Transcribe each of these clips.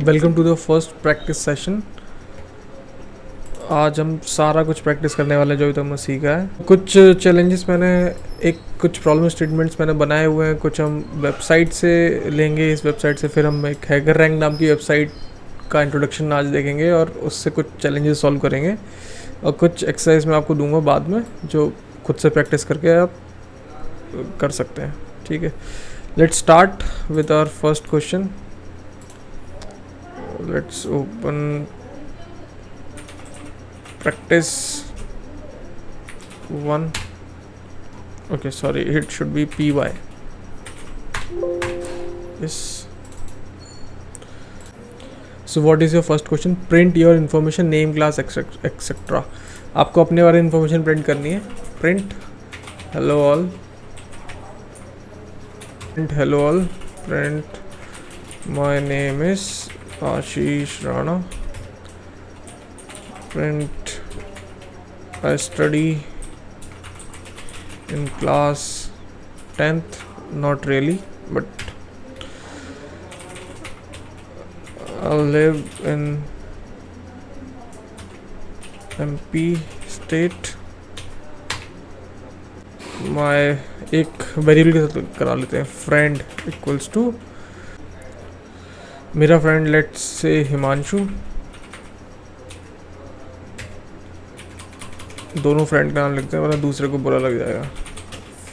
Welcome to the first practice session. आज हम सारा कुछ प्रैक्टिस करने वाले जो भी तुमने सीखा है। कुछ चैलेंजेस कुछ प्रॉब्लम स्टेटमेंट्स मैंने बनाए हुए हैं, कुछ हम वेबसाइट से लेंगे। इस वेबसाइट से फिर हम एक हैकर रैंक नाम की वेबसाइट का इंट्रोडक्शन आज देखेंगे और उससे कुछ चैलेंजेस सॉल्व करेंगे। और कुछ एक्सरसाइज मैं आपको दूंगा बाद में जो खुद से प्रैक्टिस करके आप कर सकते हैं। ठीक है, let's start with our first question. Let's open practice 1. Okay, sorry, it should be py. Yes. So what is your first question? Print your information, name, class, etc. आपको अपने बारे में इंफॉर्मेशन प्रिंट करनी है। Print hello all, print my name is Ashish Rana, print I study in class 10th, not really, but I live in MP state. My एक variable के साथ करा लेते हैं, फ्रेंड इक्वल्स टू मेरा फ्रेंड, लेट्स से हिमांशु। दोनों friend का नाम लिखते हैं वरना दूसरे को बुरा लग जाएगा।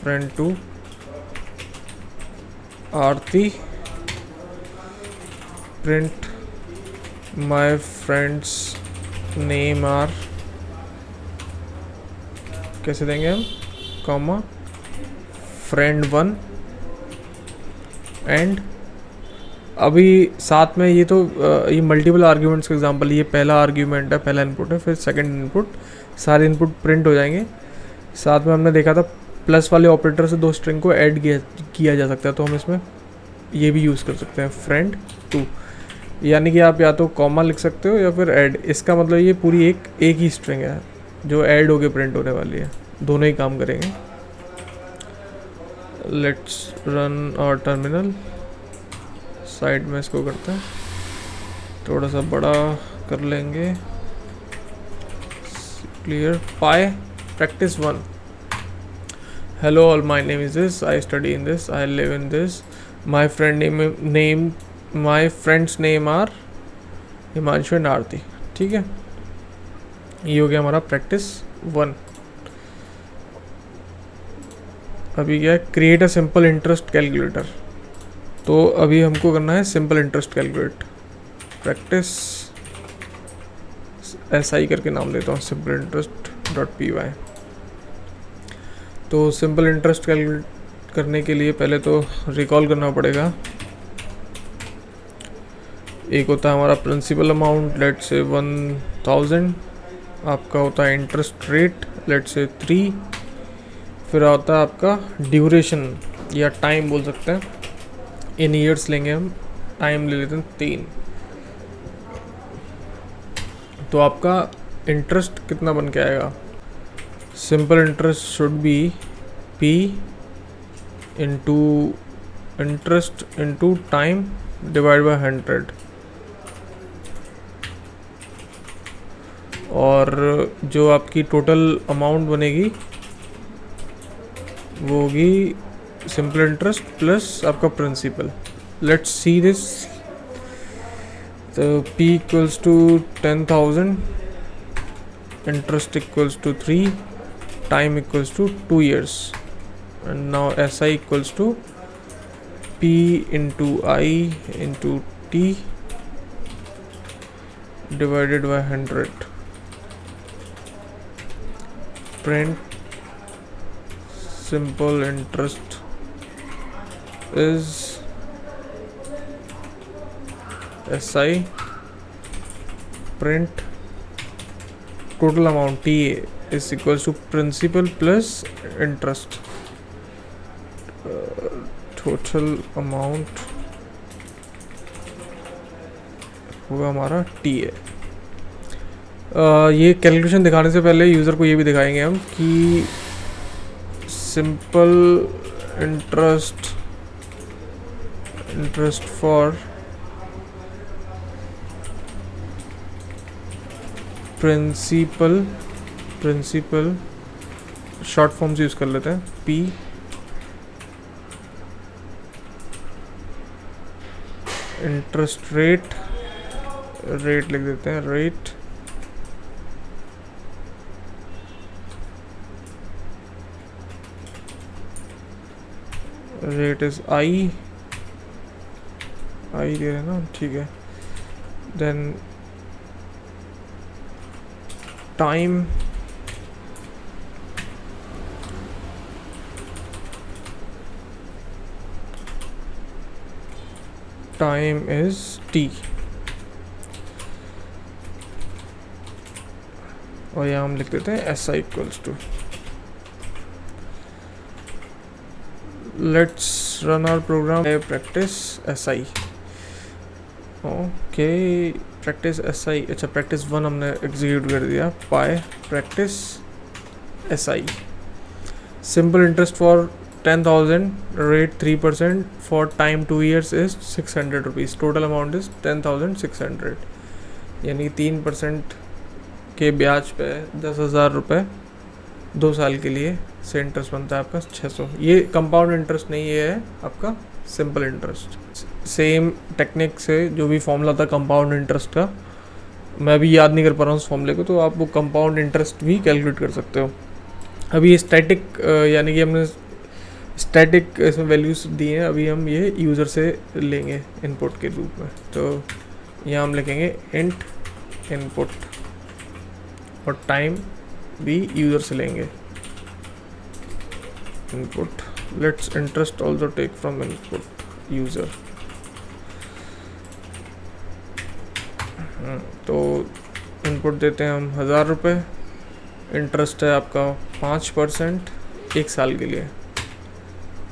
Friend to Aarti, print my friends name are, कैसे देंगे हम, कॉमा फ्रेंड 1 एंड अभी साथ में ये मल्टीपल आर्ग्यूमेंट्स का एग्जांपल। ये पहला आर्ग्यूमेंट है, पहला इनपुट है, फिर सेकंड इनपुट, सारे इनपुट प्रिंट हो जाएंगे। साथ में हमने देखा था प्लस वाले ऑपरेटर से दो स्ट्रिंग को ऐड किया जा सकता है, तो हम इसमें ये भी यूज़ कर सकते हैं, फ्रेंड 2। यानी कि आप या तो कॉमा लिख सकते हो या फिर ऐड। इसका मतलब ये पूरी एक ही स्ट्रिंग है जो ऐड होके प्रिंट होने वाली है, दोनों ही काम करेंगे। Let's run our terminal. Side में इसको करते हैं, थोड़ा सा बड़ा कर लेंगे, clear. Py practice 1। Hello all, my name is this, I study in this, I live in this, my friends name are Himanshu and Aarti. ठीक है, ये हो गया हमारा प्रैक्टिस 1। अभी क्या है, create a simple interest calculator. तो अभी हमको करना है simple interest calculate. Practice SI करके नाम देता हूँ, सिंपल इंटरेस्ट डॉट py। तो सिंपल इंटरेस्ट कैलकुलेट करने के लिए पहले तो रिकॉल करना पड़ेगा। एक होता है हमारा प्रिंसिपल अमाउंट, लेट से 1000। आपका होता है इंटरेस्ट रेट, लेट से 3। फिर आता है आपका ड्यूरेशन या टाइम बोल सकते हैं, इन ईयर्स लेंगे हम, टाइम ले लेते हैं 3। तो आपका इंटरेस्ट कितना बन के आएगा, simple interest should be P into interest into time divide by 100। और जो आपकी टोटल अमाउंट बनेगी वो होगी सिंपल इंटरेस्ट प्लस आपका प्रिंसिपल। Let's see this. तो P equals to 10,000, interest equals to 3, time equals to 2 years, and now SI equals to P into I into T divided by 100। Print simple interest is SI, print total amount TA is equals to principal plus interest, total amount होगा हमारा TA। ये calculation दिखाने से पहले user को ये भी दिखाएंगे हम कि simple interest interest for principal short forms use कर लेते हैं, पी इंटरेस्ट रेट लिख देते हैं, रेट इज आई दे रहे हैं ना, ठीक है। देन टाइम इज टी, और यहाँ हम लिख देते हैं S I equals to, let's run our program practice S I. Okay, practice S I, अच्छा प्रैक्टिस 1 हमने एग्जीक्यूट कर दिया, py practice S I. Simple interest for 10,000, rate 3%, for time 2 years is 600 rupees, total amount is 10,600, यानी 3% के ब्याज पे 10,000 रुपये 2 साल के लिए से इंटरेस्ट बनता है आपका 600। ये कंपाउंड इंटरेस्ट नहीं, ये है आपका सिंपल इंटरेस्ट। सेम टेक्निक से जो भी फॉर्मूला था कंपाउंड इंटरेस्ट का, मैं अभी याद नहीं कर पा रहा हूँ उस फॉर्मूले को, तो आप वो कंपाउंड इंटरेस्ट भी कैलकुलेट कर सकते हो। अभी ये स्टैटिक यानी कि हमने स्टैटिक इसमें वैल्यूज दी हैं, अभी हम ये यूज़र से लेंगे इनपुट के रूप में। तो यहाँ हम लिखेंगे इंट इनपुट, और टाइम भी यूज़र से लेंगे input. Let's interest also take from input user. तो इनपुट देते हैं हम 1,000 रुपये, इंटरेस्ट है आपका 5% 1 साल के लिए,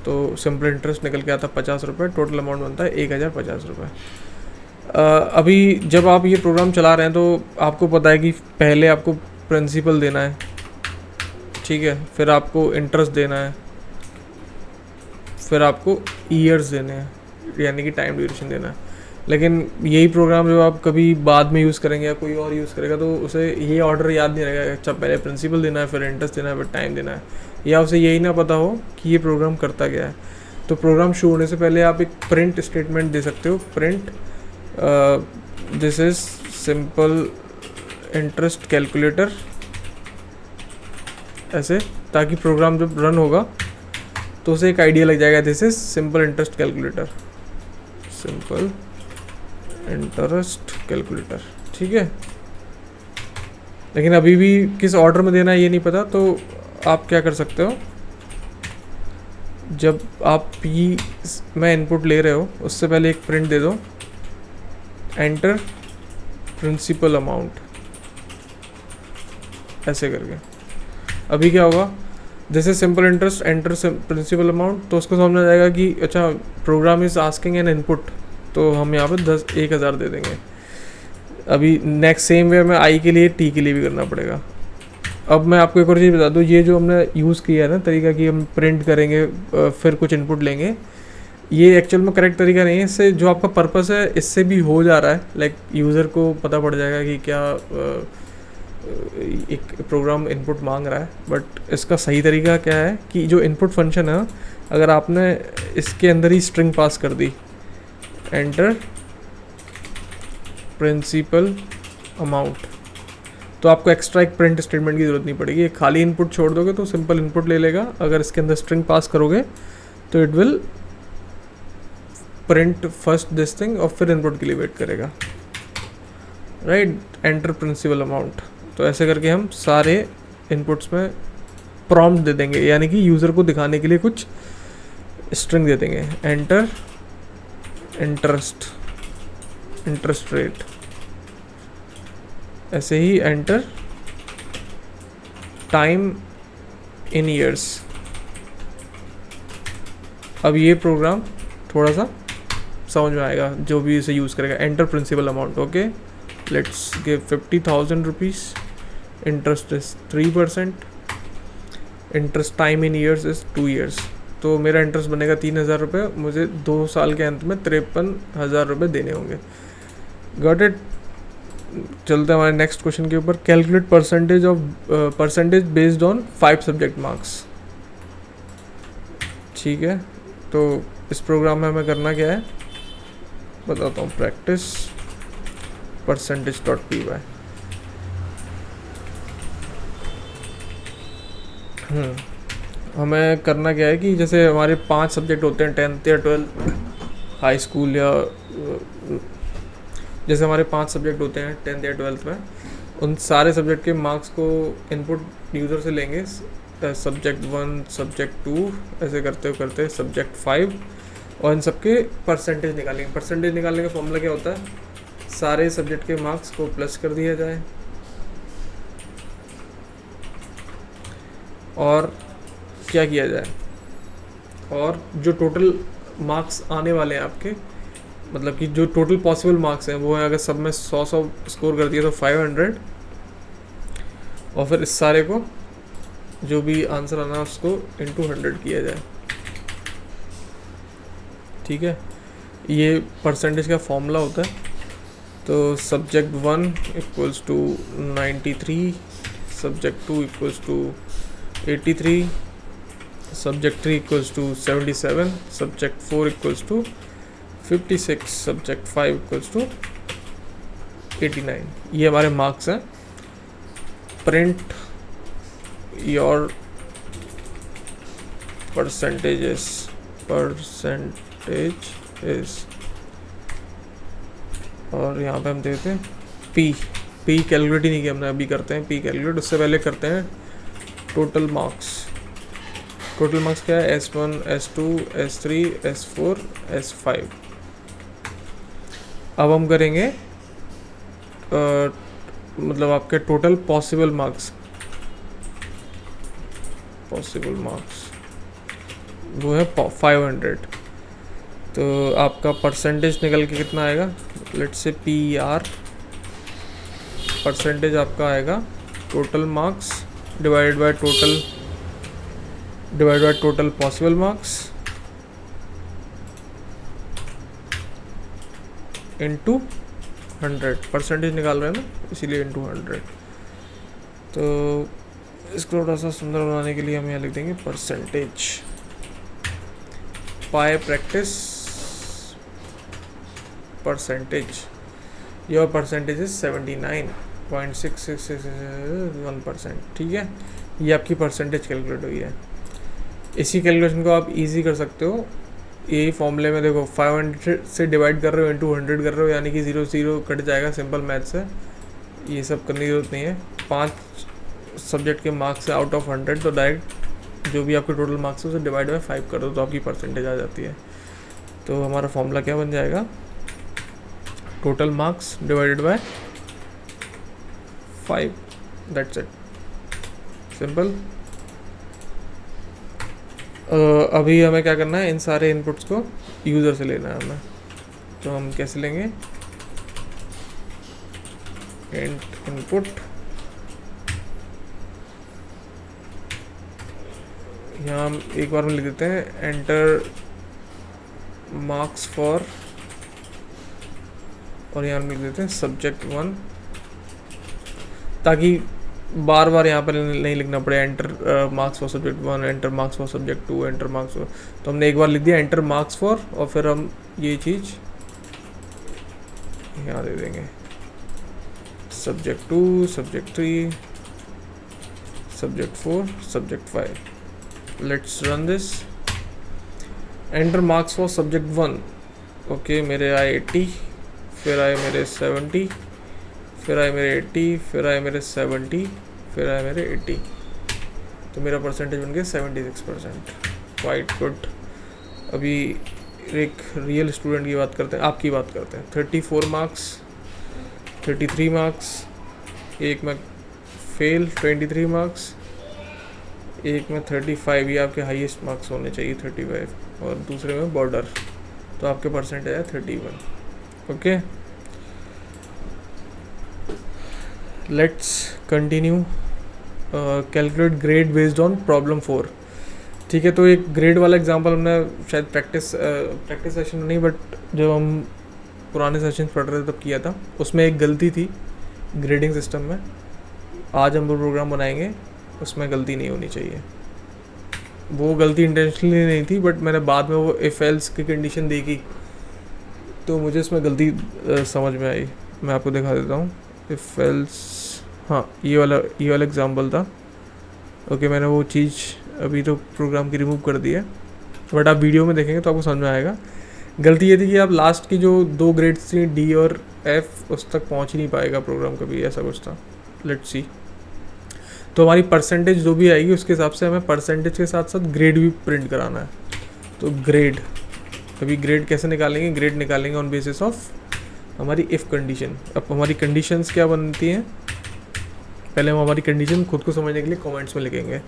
तो सिंपल इंटरेस्ट निकल के आता है 50 रुपये, टोटल अमाउंट बनता है 1,050 रुपये। अभी जब आप ये प्रोग्राम चला रहे हैं तो आपको पता है कि पहले आपको प्रिंसिपल देना है, ठीक है, फिर आपको इंटरेस्ट देना है, फिर आपको ईयर्स देने हैं, यानी कि टाइम ड्यूरेशन देना है। लेकिन यही प्रोग्राम जो आप कभी बाद में यूज़ करेंगे या कोई और यूज़ करेगा तो उसे ये ऑर्डर याद नहीं रहेगा, अच्छा पहले प्रिंसिपल देना है, फिर इंटरेस्ट देना है, फिर टाइम देना है, या उसे यही ना पता हो कि ये प्रोग्राम करता क्या है। तो प्रोग्राम शुरू होने से पहले आप एक प्रिंट स्टेटमेंट दे सकते हो, print this is simple interest calculator, ऐसे, ताकि प्रोग्राम जब रन होगा तो उसे एक आइडिया लग जाएगा, this is simple interest calculator, simple interest calculator, ठीक है। लेकिन अभी भी किस ऑर्डर में देना है ये नहीं पता, तो आप क्या कर सकते हो, जब आप पी में इनपुट ले रहे हो उससे पहले एक प्रिंट दे दो, एंटर प्रिंसिपल अमाउंट, ऐसे करके। अभी क्या होगा, this is simple interest, enter principal amount, तो उसको समझ आ जाएगा कि अच्छा program is asking an input, तो हम यहाँ पे 1,000 दे देंगे। अभी नेक्स्ट सेम वे में आई के लिए टी के लिए भी करना पड़ेगा। अब मैं आपको एक और चीज़ बता दूँ, ये जो हमने यूज़ किया है ना तरीका कि हम प्रिंट करेंगे फिर कुछ इनपुट लेंगे, ये एक्चुअल में करेक्ट तरीका नहीं है। इससे जो आपका पर्पस है इससे भी हो जा रहा है, लाइक यूज़र को पता पड़ जाएगा कि क्या एक प्रोग्राम इनपुट मांग रहा है। बट इसका सही तरीका क्या है कि जो इनपुट फंक्शन है, अगर आपने इसके अंदर ही स्ट्रिंग पास कर दी, एंटर प्रिंसिपल अमाउंट, तो आपको एक्स्ट्रा एक प्रिंट स्टेटमेंट की ज़रूरत नहीं पड़ेगी। खाली इनपुट छोड़ दोगे तो सिंपल इनपुट ले लेगा, अगर इसके अंदर स्ट्रिंग पास करोगे तो it will print first this thing और फिर इनपुट के लिए वेट करेगा, राइट। एंटर प्रिंसिपल अमाउंट, तो ऐसे करके हम सारे इनपुट्स में प्रॉम्प्ट दे देंगे, यानी कि यूज़र को दिखाने के लिए कुछ स्ट्रिंग दे देंगे। एंटर इंटरेस्ट रेट, ऐसे ही एंटर टाइम इन ईयर्स। अब ये प्रोग्राम थोड़ा सा समझ में आएगा जो भी इसे यूज़ करेगा। Enter principal amount, okay, let's give 50,000 rupees, interest is 3%, interest time in years is 2 years। तो मेरा इंटरेस्ट बनेगा 3,000 रुपये, मुझे 2 साल के अंत में 53,000 रुपये देने होंगे। Got it. चलते हैं हमारे नेक्स्ट क्वेश्चन के ऊपर। Calculate percentage based on 5 subject marks. ठीक है, तो इस प्रोग्राम में हमें करना क्या है बताता हूँ। Practice percentage.py। हमें करना क्या है कि जैसे हमारे 5 सब्जेक्ट होते हैं 10th या 12th हाई स्कूल, या जैसे हमारे 5 सब्जेक्ट होते हैं 10th या 12th में, उन सारे सब्जेक्ट के मार्क्स को इनपुट यूज़र से लेंगे। सब्जेक्ट 1, सब्जेक्ट 2, ऐसे करते करते सब्जेक्ट 5, और इन सबके परसेंटेज निकालेंगे। परसेंटेज निकालने का फॉर्मूला क्या होता है, सारे सब्जेक्ट के मार्क्स को प्लस कर दिया जाए और क्या किया जाए, और जो टोटल मार्क्स आने वाले हैं आपके, मतलब कि जो टोटल पॉसिबल मार्क्स हैं वो है, अगर सब में 100 स्कोर कर दिया तो 500, और फिर इस सारे को जो भी आंसर आना है उसको इंटू 100 किया जाए। ठीक है, ये परसेंटेज का फॉर्मूला होता है। तो subject 1 equals to 93, subject 2 equals to 83, subject 3 equals to 77, subject 4 equals to 56, subject 5 equals to 89। ये हमारे मार्क्स हैं। प्रिंट योर परसेंटेज और यहाँ पे हम देते हैं पी कैलकुलेट ही नहीं किया हमने, अभी करते हैं पी कैलकुलेट। उससे पहले करते हैं टोटल मार्क्स। टोटल मार्क्स क्या है, S1, S2, S3, S4, S5। अब हम करेंगे मतलब आपके टोटल पॉसिबल मार्क्स वो है 500। तो आपका परसेंटेज निकल के कितना आएगा, लेट्स से PR परसेंटेज आपका आएगा total marks divided by total possible marks into 100। Percentage निकाल रहे हैं ना, इसीलिए इनटू 100। तो इसको थोड़ा सा सुंदर बनाने के लिए हम यहाँ लिख देंगे percentage pi practice percentage. Your percentage is 79.6661%। ठीक है, ये आपकी परसेंटेज कैलकुलेट हुई है। इसी कैलकुलेशन को आप इजी कर सकते हो यही फॉर्मूले में। देखो 500 से डिवाइड कर रहे हो इंटू 100 कर रहे हो, यानी कि 0 0 कट जाएगा। सिंपल मैथ्स है, ये सब करने की जरूरत नहीं है। 5 सब्जेक्ट के मार्क्स है आउट ऑफ 100, तो डायरेक्ट जो भी आपके टोटल मार्क्स है उसे डिवाइड बाय 5 कर दो तो आपकी परसेंटेज आ जाती है। तो हमारा फॉर्मूला क्या बन जाएगा, total marks divided by 5, that's it, simple. अभी हमें क्या करना है, इन सारे इनपुट्स को यूज़र से लेना है हमें। तो हम कैसे लेंगे, इंट इनपुट, यहाँ हम एक बार में लिख देते हैं एंटर मार्क्स फॉर, और यहाँ हम लिख देते हैं सब्जेक्ट 1, ताकि बार बार यहाँ पर नहीं लिखना पड़े enter marks for subject 1, enter marks for subject 2, enter marks for. तो हमने एक बार लिख दिया एंटर मार्क्स फॉर, और फिर हम ये चीज़ यहाँ दे देंगे subject 2, subject 3, subject 4, subject 5। Let's run this. Enter marks for subject 1, okay, मेरे आए 80, फिर आए मेरे 70, फिर आए मेरे 80, फिर आए मेरे 70, फिर आए मेरे 80। तो मेरा परसेंटेज बन गया 76%। Quite good. अभी एक रियल स्टूडेंट की बात करते हैं, आपकी बात करते हैं। 34 मार्क्स, 33 मार्क्स, एक में फेल 23 मार्क्स, एक में 35, ये आपके हाईएस्ट मार्क्स होने चाहिए 35, और दूसरे में बॉर्डर। तो आपके परसेंटेज है 31। Okay, let's continue. Calculate grade based on problem 4। ठीक ठीक है, तो एक ग्रेड वाला एग्जांपल हमने शायद प्रैक्टिस सेशन में नहीं, बट जब हम पुराने सेशन पढ़ रहे थे तब किया था। उसमें एक गलती थी ग्रेडिंग सिस्टम में। आज हम वो प्रोग्राम बनाएंगे, उसमें गलती नहीं होनी चाहिए। वो गलती इंटेंशनली नहीं थी, बट मैंने बाद में वो इफ एल्स की कंडीशन देखी तो मुझे इसमें गलती समझ में आई। मैं आपको दिखा देता हूँ। इफ एल्स, हाँ ये वाला एग्जांपल था। ओके, मैंने वो चीज़ अभी तो प्रोग्राम की रिमूव कर दी है, बट आप वीडियो में देखेंगे तो आपको समझ में आएगा। गलती ये थी कि आप लास्ट की जो 2 ग्रेड्स थी डी और एफ, उस तक पहुंच ही नहीं पाएगा प्रोग्राम कभी, ऐसा कुछ था। Let's see. तो हमारी परसेंटेज जो भी आएगी उसके हिसाब से हमें परसेंटेज के साथ साथ ग्रेड भी प्रिंट कराना है। तो ग्रेड, अभी ग्रेड कैसे निकालेंगे? ग्रेड निकालेंगे ऑन बेसिस ऑफ हमारी इफ़ कंडीशन। अब हमारी कंडीशंस क्या बनती हैं, पहले हम हमारी कंडीशन खुद को समझने के लिए कमेंट्स में लिखेंगे।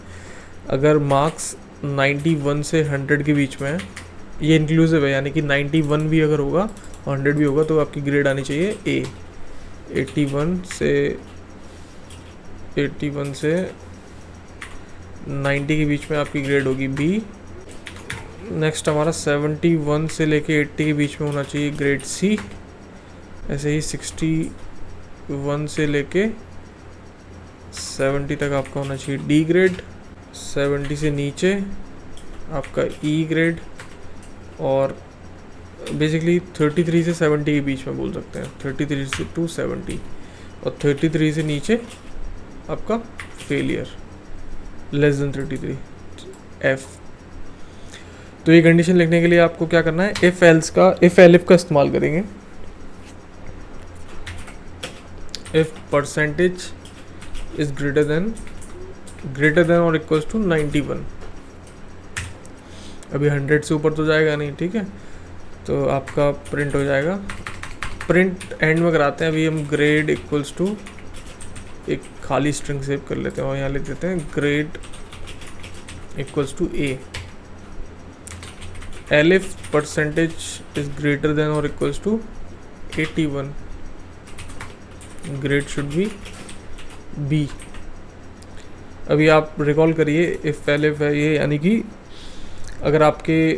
अगर मार्क्स 91 से 100 के बीच में है, ये इंक्लूसिव है, यानी कि 91 भी अगर होगा और 100 भी होगा तो आपकी ग्रेड आनी चाहिए ए। 81 से 90 के बीच में आपकी ग्रेड होगी बी। नेक्स्ट हमारा 71 से लेके 80 के बीच में होना चाहिए ग्रेड सी। ऐसे ही 61 से लेके 70 तक आपका होना चाहिए डी ग्रेड। 70 से नीचे आपका ई ग्रेड, और बेसिकली 33 से 70 के बीच में बोल सकते हैं, 33 से टू 70, और 33 से नीचे आपका फेलियर, लेस देन 33 एफ। तो ये कंडीशन लिखने के लिए आपको क्या करना है, इफ एलिफ का इस्तेमाल करेंगे। If percentage is greater than or equals to 91। अभी 100 से ऊपर तो जाएगा नहीं, ठीक है, तो आपका प्रिंट हो जाएगा। प्रिंट एंड में कराते हैं। अभी हम ग्रेड इक्वल्स टू एक खाली स्ट्रिंग सेव कर लेते हैं और यहाँ लिख देते हैं grade equals to A. Elif percentage is greater than or equals to 81, grade should be B. अभी आप रिकॉल करिए, इफ एलिफ है ये, यानी कि अगर आपके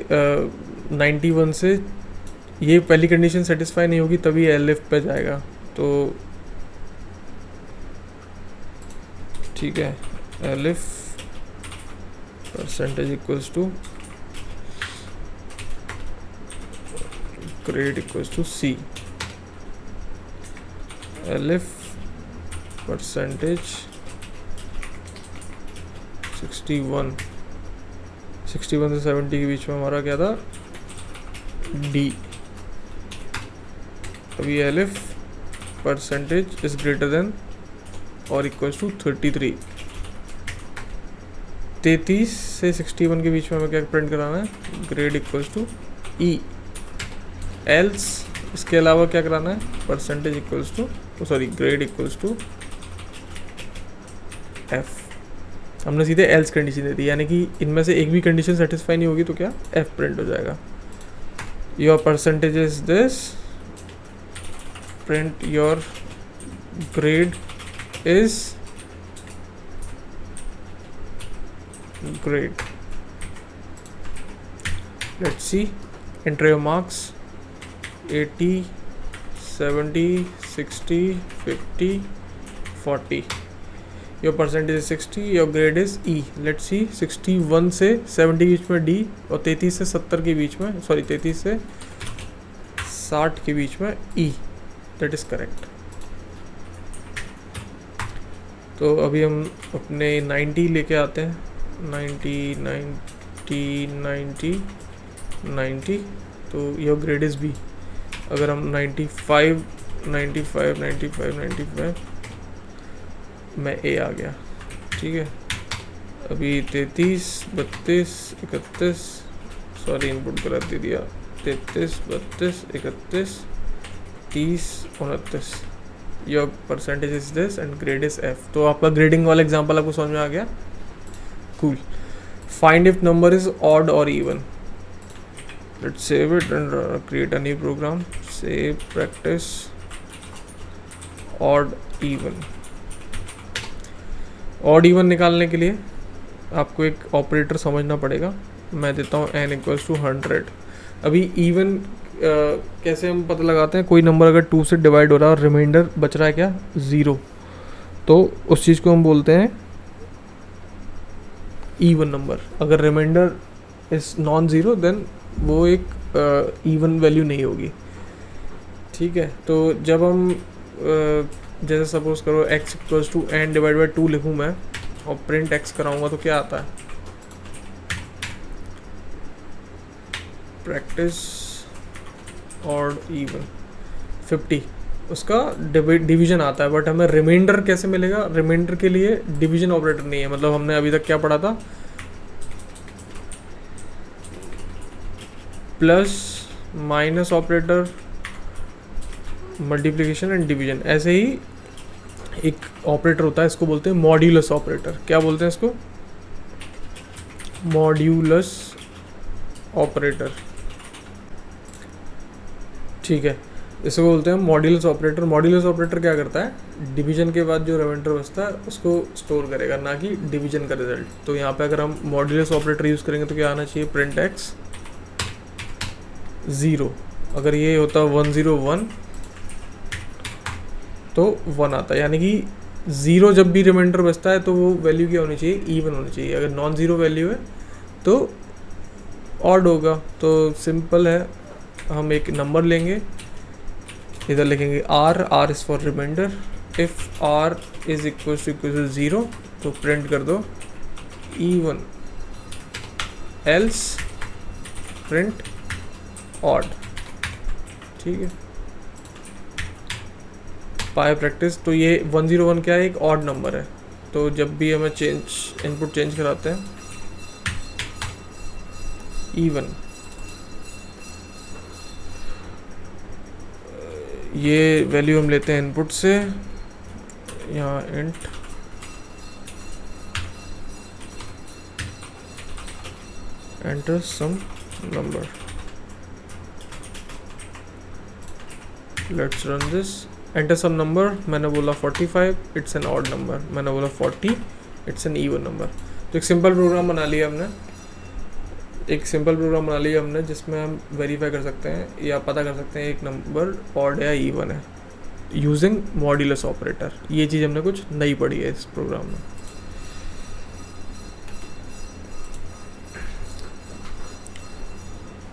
91 से ये पहली कंडीशन सेटिस्फाई नहीं होगी तभी एलिफ पे जाएगा। तो ठीक है, elif percentage equals to grade equals to C. Elif percentage 61 से 70 के बीच में हमारा क्या था, डी। अभी elif percentage is greater than or equals to 33। 33 से 61 के बीच में हमें क्या प्रिंट कराना है, grade equals to E. Else इसके अलावा क्या कराना है, percentage equals to grade equals to F. हमने सीधे एल्स कंडीशन दे दी, यानी कि इनमें से एक भी कंडीशन सेटिस्फाई नहीं होगी तो क्या, एफ प्रिंट हो जाएगा। Your percentage is this, print your grade is grade. Let's see, enter your marks 80, 70, 60, 50, 40। Your percentage is 60, your grade is E. Let's see, 61 से 70 के बीच में डी, और 33 से 70 के बीच में, 33 से 60 के बीच में ई। That is correct. तो अभी हम अपने 90 लेके आते हैं। 90, 90, तो योर ग्रेड इज बी। अगर हम 95 में ए आ गया, ठीक है। अभी 33, 32, 31, सॉरी इनपुट गलत दे दिया, 33, 32, 31, 30, 29। Your percentage is this and grade is F. तो आपका ग्रेडिंग वाला एग्जांपल आपको समझ में आ गया, cool. Find if number is odd और even. Let's save it and create a new program. Save practice odd even. Odd even निकालने के लिए आपको एक ऑपरेटर समझना पड़ेगा। मैं देता हूँ n इक्वल्स टू 100। अभी इवन कैसे हम पता लगाते हैं, कोई नंबर अगर 2 से डिवाइड हो रहा है और रिमाइंडर बच रहा है क्या, 0, तो उस चीज़ को हम बोलते हैं इवन नंबर। अगर reminder is non zero then वो एक इवन वैल्यू नहीं होगी। ठीक है, तो जब हम जैसे सपोज करो x equals to n divide by 2 लिखूँ मैं और प्रिंट x कराऊंगा तो क्या आता है, प्रैक्टिस और इवन 50, उसका डिवीजन आता है। बट हमें रिमाइंडर कैसे मिलेगा, रिमाइंडर के लिए डिवीजन ऑपरेटर नहीं है। मतलब हमने अभी तक क्या पढ़ा था, plus minus operator, multiplication and division. ऐसे ही एक ऑपरेटर होता है, इसको बोलते हैं मॉड्यूलस ऑपरेटर। क्या बोलते हैं इसको, मॉड्यूलस ऑपरेटर। ठीक है, इसको बोलते हैं मॉड्यूलस ऑपरेटर। मॉड्यूलस ऑपरेटर क्या करता है, डिवीजन के बाद जो रिमाइंडर बचता है उसको स्टोर करेगा, ना कि डिवीजन का रिजल्ट। तो यहाँ पे अगर हम मॉड्यूलस ऑपरेटर यूज़ करेंगे तो क्या आना चाहिए, प्रिंट एक्स 0। अगर ये होता 101 तो 1 आता है, यानी कि 0 जब भी रिमाइंडर बचता है तो वो वैल्यू क्या होनी चाहिए, इवन होनी चाहिए। अगर नॉन ज़ीरो वैल्यू है तो ऑड होगा। तो सिंपल है, हम एक नंबर लेंगे, इधर लिखेंगे r is for reminder. If r is equal to 0 तो प्रिंट कर दो इवन, एल्स प्रिंट ऑड। ठीक है, पाई प्रैक्टिस। तो ये 101 क्या है, एक ऑड नंबर है। तो जब भी हमें इनपुट चेंज कराते हैं, इवन, ये वैल्यू हम लेते हैं इनपुट से, यहाँ int enter some number, let's run this. Enter some number, मैंने बोला 45, इट्स एन ऑड नंबर। मैंने बोला 40, इट्स एन इवन नंबर। तो एक सिंपल प्रोग्राम बना लिया हमने, जिसमें हम वेरीफाई कर सकते हैं या पता कर सकते हैं एक नंबर ऑड या इवन है यूजिंग मॉड्यूलस ऑपरेटर। ये चीज़ हमने कुछ नई पढ़ी है इस प्रोग्राम में।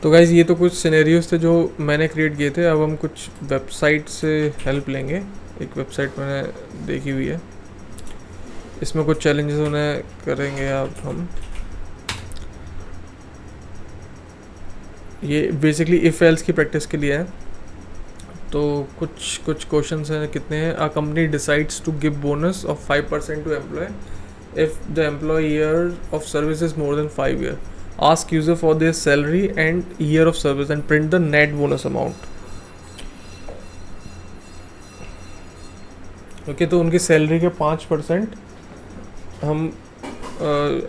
तो गाइज़ ये तो कुछ सिनेरियोज थे जो मैंने क्रिएट किए थे। अब हम कुछ वेबसाइट से हेल्प लेंगे। एक वेबसाइट मैंने देखी हुई है, इसमें कुछ चैलेंजेस उन्हें करेंगे अब हम। ये बेसिकली इफ़ एल्स की प्रैक्टिस के लिए है। तो कुछ क्वेश्चंस हैं, कितने हैं। A company decides to give bonus of 5% to employ if the employ year of service is more than 5 year. Ask user for their salary and year of service and print the net bonus amount. Okay, तो उनकी salary के 5% हम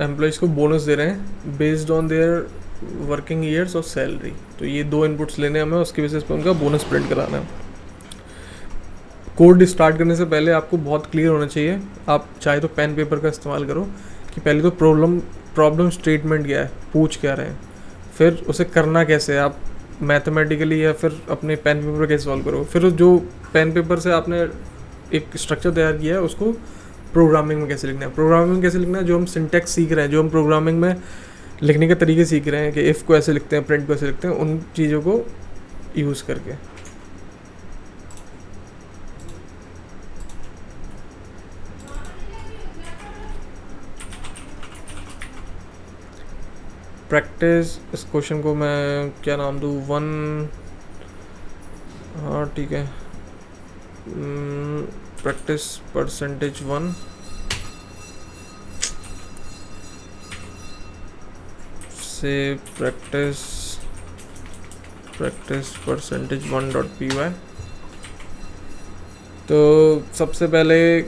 employees को bonus दे रहे हैं based on their working years और salary. तो ये 2 इनपुट्स लेने हमें, उसकी बेसिस पे उनका बोनस प्रिंट कराना है। कोड स्टार्ट करने से पहले आपको बहुत क्लियर होना चाहिए। आप चाहे तो पेन पेपर का इस्तेमाल करो कि पहले तो प्रॉब्लम स्टेटमेंट क्या है, पूछ क्या रहे हैं, फिर उसे करना कैसे है, आप मैथमेटिकली या फिर अपने पेन पेपर पर कैसे सॉल्व करो। फिर जो पेन पेपर से आपने एक स्ट्रक्चर तैयार किया है उसको प्रोग्रामिंग में कैसे लिखना है। प्रोग्रामिंग में कैसे लिखना है, जो हम सिंटेक्स सीख रहे हैं, जो हम प्रोग्रामिंग में लिखने के तरीके सीख रहे हैं कि इफ़ को ऐसे लिखते हैं, प्रिंट को ऐसे लिखते हैं, उन चीज़ों को यूज़ करके। प्रैक्टिस, इस क्वेश्चन को मैं क्या नाम दूँ, 1, हाँ ठीक है, प्रैक्टिस %1 से प्रैक्टिस %1.py। तो सबसे पहले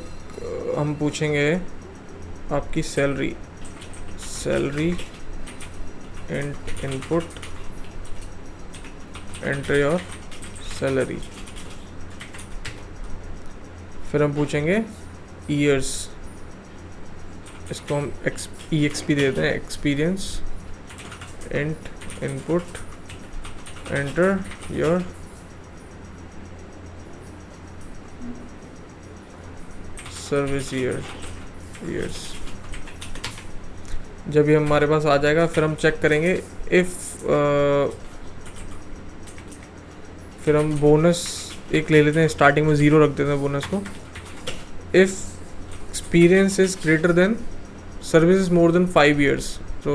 हम पूछेंगे आपकी salary int input enter your salary. फिर हम पूछेंगे ईयर्स इसको हम EXP दे देते हैं, experience int input enter your service years. जब ये हमारे पास आ जाएगा फिर हम चेक करेंगे इफ़ फिर हम बोनस एक ले लेते हैं, स्टार्टिंग में 0 रख देते हैं बोनस को। If experience is greater than service is more than 5 years, तो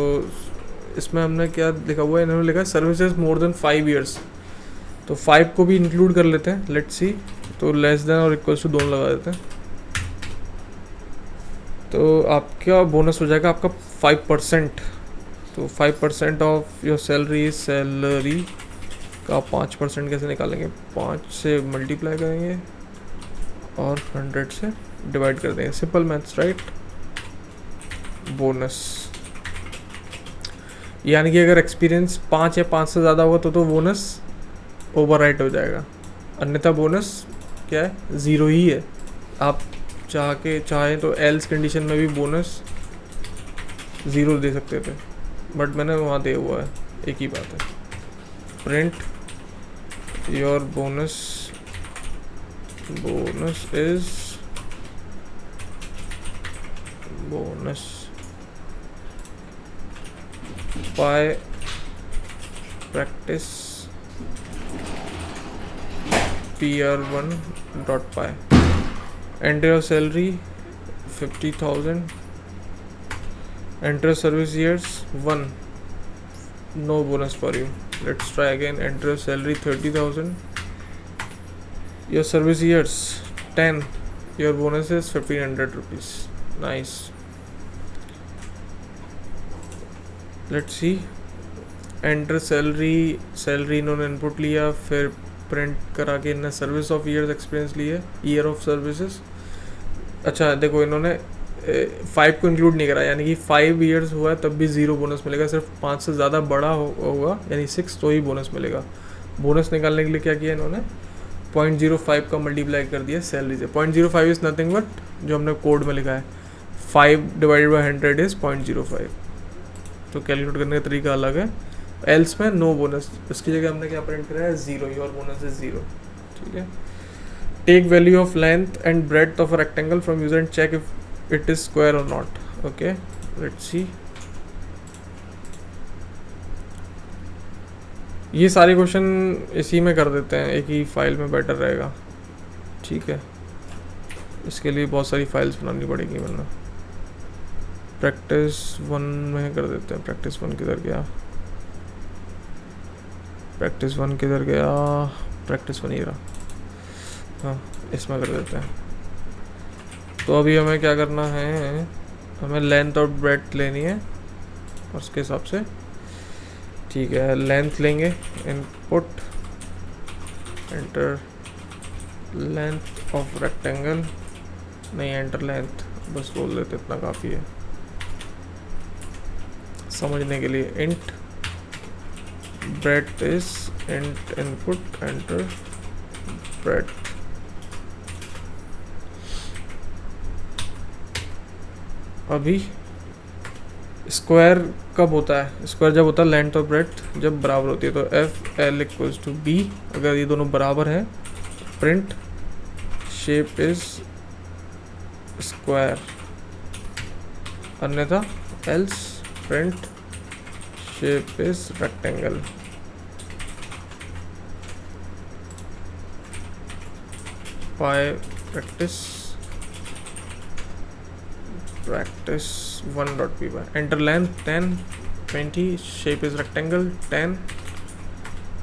इसमें हमने क्या लिखा हुआ है, इन्होंने लिखा है service is more than 5 years, तो 5 को भी इंक्लूड कर लेते हैं। लेट्स सी, तो less than or equals to दोनों लगा देते हैं, तो आपका बोनस हो जाएगा आपका 5%। तो 5% ऑफ योर सैलरी का 5% कैसे निकालेंगे, 5 से मल्टीप्लाई करेंगे और 100 से डिवाइड कर देंगे, सिंपल मैथ्स राइट। बोनस यानी कि अगर एक्सपीरियंस 5 या 5 से ज़्यादा होगा तो बोनस ओवरराइट हो जाएगा, अन्यथा बोनस क्या है, 0 ही है। आप चाहें तो एल्स कंडीशन में भी बोनस 0 दे सकते थे, बट मैंने वहाँ दे हुआ है, एक ही बात है। Print your bonus is by practice PR1.py। enter your salary 50,000, enter service years 1, no bonus for you। Let's try again, enter your salary 30,000, your service years 10, your bonus is 1,500 rupees, nice। let's see, enter salary इन्होंने input लिया, फिर print करा के इन्होंने service of years experience लिए, year of services. अच्छा देखो, इन्होंने 5 को इंक्लूड नहीं करा, यानी कि 5 years हुआ है तब भी 0 बोनस मिलेगा, सिर्फ 5 से ज़्यादा बड़ा होगा यानी 6 तो ही बोनस मिलेगा। बोनस निकालने के लिए क्या किया इन्होंने, 0.05 का मल्टीप्लाई कर दिया सैलरी से। 0.05 इज़ नथिंग बट जो हमने कोड में लिखा है 5 डिवाइडेड बाई 100 इज़ 0.05, तो कैलकुलेट करने का तरीका अलग है। एल्स में नो बोनस, उसकी जगह हमने क्या प्रिंट करा है, 0, योर बोनस इज 0, ठीक है। Take value of length and breadth of a rectangle from user and check if it is square और नॉट। Okay, let's see. ये सारे क्वेश्चन इसी में कर देते हैं, एक ही फाइल में बेटर रहेगा, ठीक है। इसके लिए बहुत सारी फाइल्स बनानी पड़ेगी, वरना प्रैक्टिस 1 में कर देते हैं। प्रैक्टिस 1 किधर गया, प्रैक्टिस 1 किधर गया, प्रैक्टिस 1 ही रहा, हाँ इसमें कर देते हैं। तो अभी हमें क्या करना है, हमें लेंथ और ब्रेड्थ लेनी है और उसके हिसाब से, ठीक है। लेंथ लेंगे, input enter length of rectangle, नहीं एंटर लेंथ, बस बोल देते, इतना काफ़ी है समझने के लिए। Int breadth is int input enter breadth। अभी स्क्वायर कब होता है, स्क्वायर जब होता है लेंथ और ब्रेड्थ जब बराबर होती है, तो if L equals to B, अगर ये दोनों बराबर हैं प्रिंट शेप इज स्क्वायर, अन्यथा else print shape is rectangle. By practice 1.py enter length 10 20 shape is rectangle 10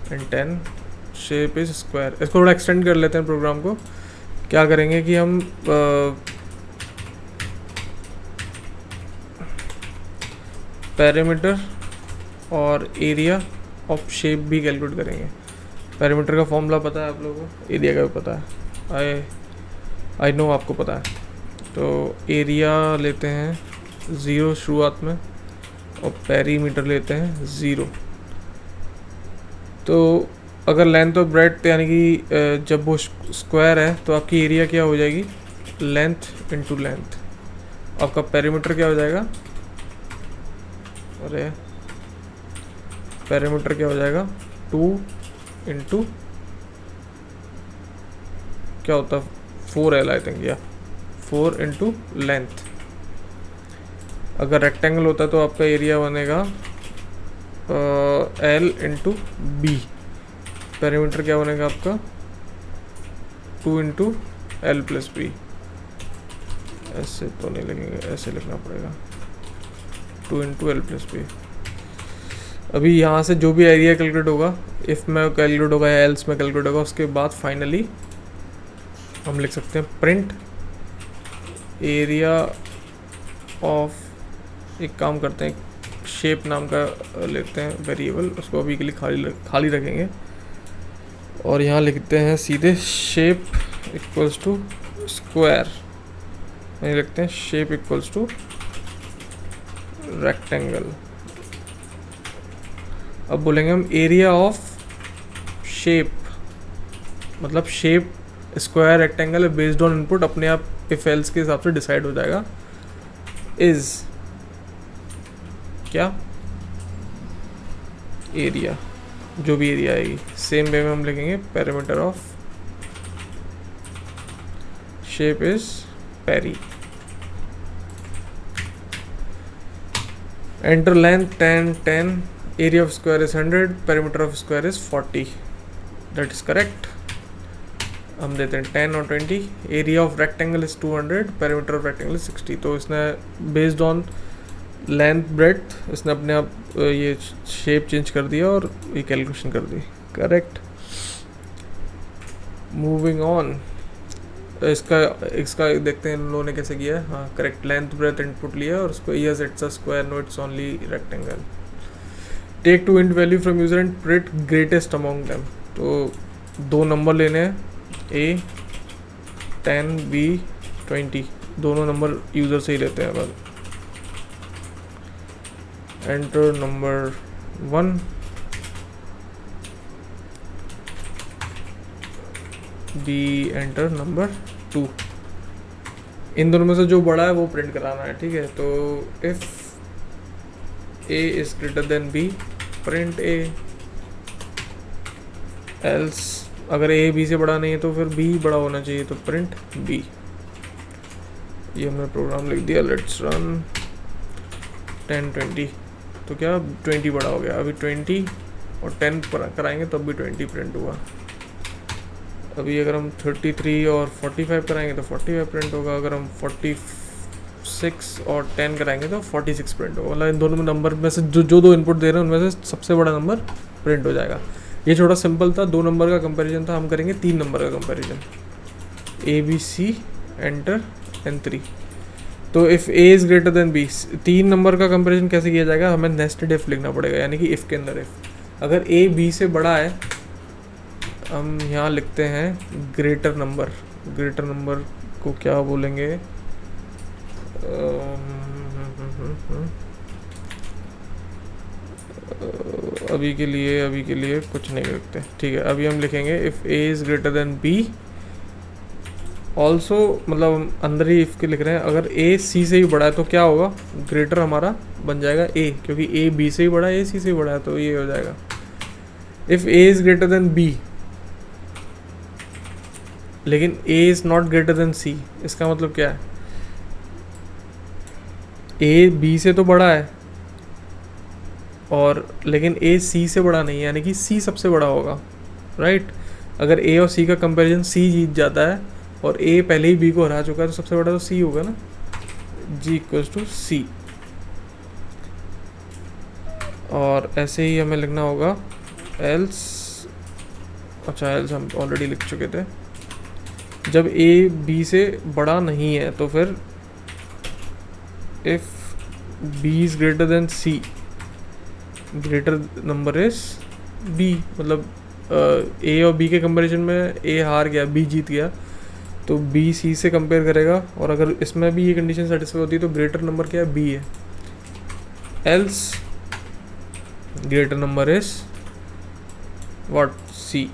and 10 shape is square। इसको थोड़ा एक्सटेंड कर लेते हैं प्रोग्राम को। क्या करेंगे कि हम पैरामीटर और एरिया ऑफ शेप भी कैलकुलेट करेंगे। पैरामीटर का फॉर्मूला पता है आप लोगों को, एरिया का भी पता है, आई नो आपको पता है। तो एरिया लेते हैं 0 शुरुआत में और पेरीमीटर लेते हैं 0। तो अगर लेंथ और ब्रेड्थ यानी कि जब वो स्क्वायर है तो आपकी एरिया क्या हो जाएगी, लेंथ इंटू लेंथ, आपका पेरीमीटर क्या हो जाएगा, अरे पेरीमीटर क्या हो जाएगा 2 इंटू क्या होता है 4L आई थिंक, या 4 इंटू लेंथ। अगर रेक्टेंगल होता तो आपका एरिया बनेगा L इंटू बी, पेरीमीटर क्या बनेगा आपका 2 इंटू एल प्लस बी। ऐसे तो नहीं लिखेंगे, ऐसे लिखना पड़ेगा 2 इंटू एल प्लस बी। अभी यहाँ से जो भी एरिया कैलकुलेट होगा, इफ़ में कैलकुलेट होगा या एल्स में कैलकुलेट होगा, उसके बाद फाइनली हम लिख सकते हैं प्रिंट एरिया ऑफ, एक काम करते हैं शेप नाम का लेते हैं वेरिएबल, उसको अभी के लिए खाली रखेंगे और यहाँ लिखते हैं सीधे शेप इक्वल्स टू स्क्वायर, नहीं लिखते हैं शेप इक्वल्स टू रेक्टेंगल। अब बोलेंगे हम एरिया ऑफ शेप, मतलब shape square rectangle based on input अपने आप इफ एल्स के हिसाब से डिसाइड हो जाएगा, इज क्या एरिया, जो भी एरिया आएगी। सेम वे में हम लिखेंगे perimeter of shape is peri, enter length 10 10, area of square is 100, perimeter of square is 40, that is correct. हम देते हैं 10 और 20, area of rectangle is 200, perimeter of rectangle is 60। तो इसने बेस्ड ऑन लेंथ ब्रेड्थ इसने अपने आप ये शेप चेंज कर दिया और ये कैलकुलेशन कर दी, करेक्ट। मूविंग ऑन, इसका देखते हैं इन लोगों ने कैसे किया है। हाँ करेक्ट, लेंथ ब्रेथ इनपुट लिया और उसको yes it's a square, no it's only rectangle. Take two int value from user and print greatest among them. तो 2 नंबर लेने हैं, A 10 B 20, दोनों नंबर यूज़र से ही लेते हैं। बस enter number 1, B enter number 2। इन दोनों में से जो बड़ा है वो प्रिंट कराना है, ठीक है। तो if A is greater then B, print A, else अगर A B से बड़ा नहीं है तो फिर B बड़ा होना चाहिए, तो प्रिंट B। ये हमने प्रोग्राम लिख दिया, लेट्स रन 10 20, तो क्या 20 बड़ा हो गया। अभी 20 और 10 कराएंगे तब भी 20 प्रिंट हुआ। अभी अगर हम 33 और 45 कराएंगे तो 45 प्रिंट होगा। अगर हम 46 और 10 कराएंगे तो 46 प्रिंट होगा। मतलब इन दोनों में नंबर में से जो 2 इनपुट दे रहे हैं उनमें से सबसे बड़ा नंबर प्रिंट हो जाएगा। ये थोड़ा सिंपल था, 2 नंबर का कंपैरिजन था। हम करेंगे 3 नंबर का कंपैरिजन, ABC एंटर N3। तो if A is greater than B, 3 number का कंपैरिजन कैसे किया जाएगा, हमें नेस्टेड इफ लिखना पड़ेगा, यानी कि इफ़ के अंदर इफ़ अगर A B से बड़ा है, हम यहाँ लिखते हैं ग्रेटर नंबर। ग्रेटर नंबर को क्या बोलेंगे, अभी के लिए कुछ नहीं लिखते, ठीक है। अभी हम लिखेंगे if A is greater than B also, मतलब हम अंदर ही इफ़ के लिख रहे हैं। अगर A C से ही बड़ा है तो क्या होगा, ग्रेटर हमारा बन जाएगा A, क्योंकि A B से ही बड़ा है, A C से ही बड़ा है, तो ये हो जाएगा if A is greater than B, लेकिन A is not greater than C। इसका मतलब क्या है, A B से तो बड़ा है और लेकिन A C से बड़ा नहीं है, यानी कि C सबसे बड़ा होगा, राइट। अगर A और C का कंपैरिजन C जीत जाता है और A पहले ही B को हरा चुका है तो सबसे बड़ा तो C होगा ना, G इक्वल्स टू C। और ऐसे ही हमें लिखना होगा एल्स, अच्छा एल्स हम ऑलरेडी लिख चुके थे। जब A B से बड़ा नहीं है तो फिर if B is greater than C, greater number is B, मतलब A और B के कंपैरिजन में A हार गया, B जीत गया, तो B C से कंपेयर करेगा। और अगर इसमें भी ये कंडीशन सेटिस्फाई होती है तो ग्रेटर नंबर क्या है, B है। Else greater number is what, C।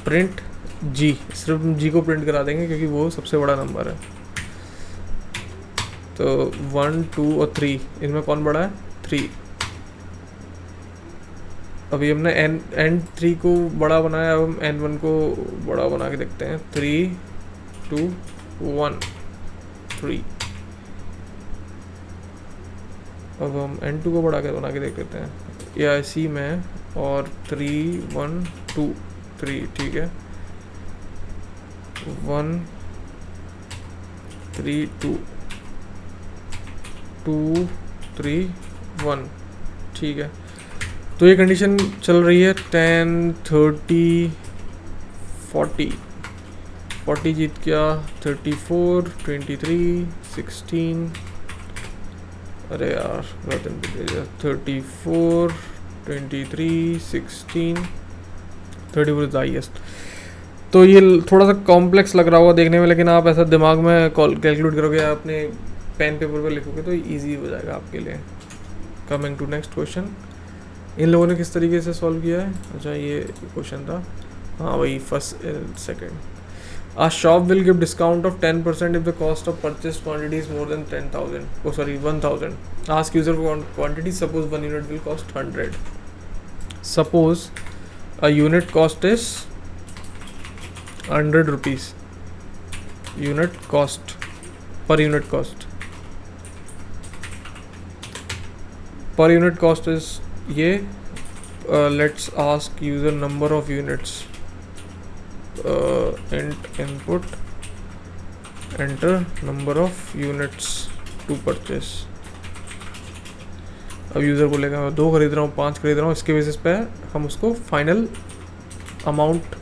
Print G, सिर्फ जी को प्रिंट करा देंगे क्योंकि वो सबसे बड़ा नंबर है। तो 1 2 और 3 इनमें कौन बड़ा है? 3। अभी हमने n3 को बड़ा बनाया, अब हम n1 को बड़ा बना के देखते हैं। 3 2 1 3। अब हम n2 को बड़ा के बना के देख लेते हैं, या इसी में, और 3 1 2 3, ठीक है। 1 3 2 2 3 1, ठीक है। तो ये कंडीशन चल रही है 10 30 40 40 जीत गया, 34 23 16, अरे यार 34 23 16 34 इज हाईएस्ट। तो ये थोड़ा सा कॉम्प्लेक्स लग रहा होगा देखने में, लेकिन आप ऐसा दिमाग में कैलकुलेट करोगे या अपने पेन पेपर पे लिखोगे तो इजी हो जाएगा आपके लिए। कमिंग टू नेक्स्ट क्वेश्चन, इन लोगों ने किस तरीके से सॉल्व किया है? अच्छा ये क्वेश्चन था, हाँ वही first second. A shop will give discount of 10% if the cost of purchased quantity is more than 10,000. Oh sorry, 1,000. Ask user for quantity. Suppose 1 unit will cost 100. Suppose a unit cost is 100 rupees. Unit cost, per unit cost. Per unit cost is ये. Let's ask user number of units. Int input, enter number of units to purchase. अब user बोलेगा मैं 2 खरीद रहा हूँ, 5 खरीद रहा हूँ, इसके बेसिस पे हम उसको फाइनल अमाउंट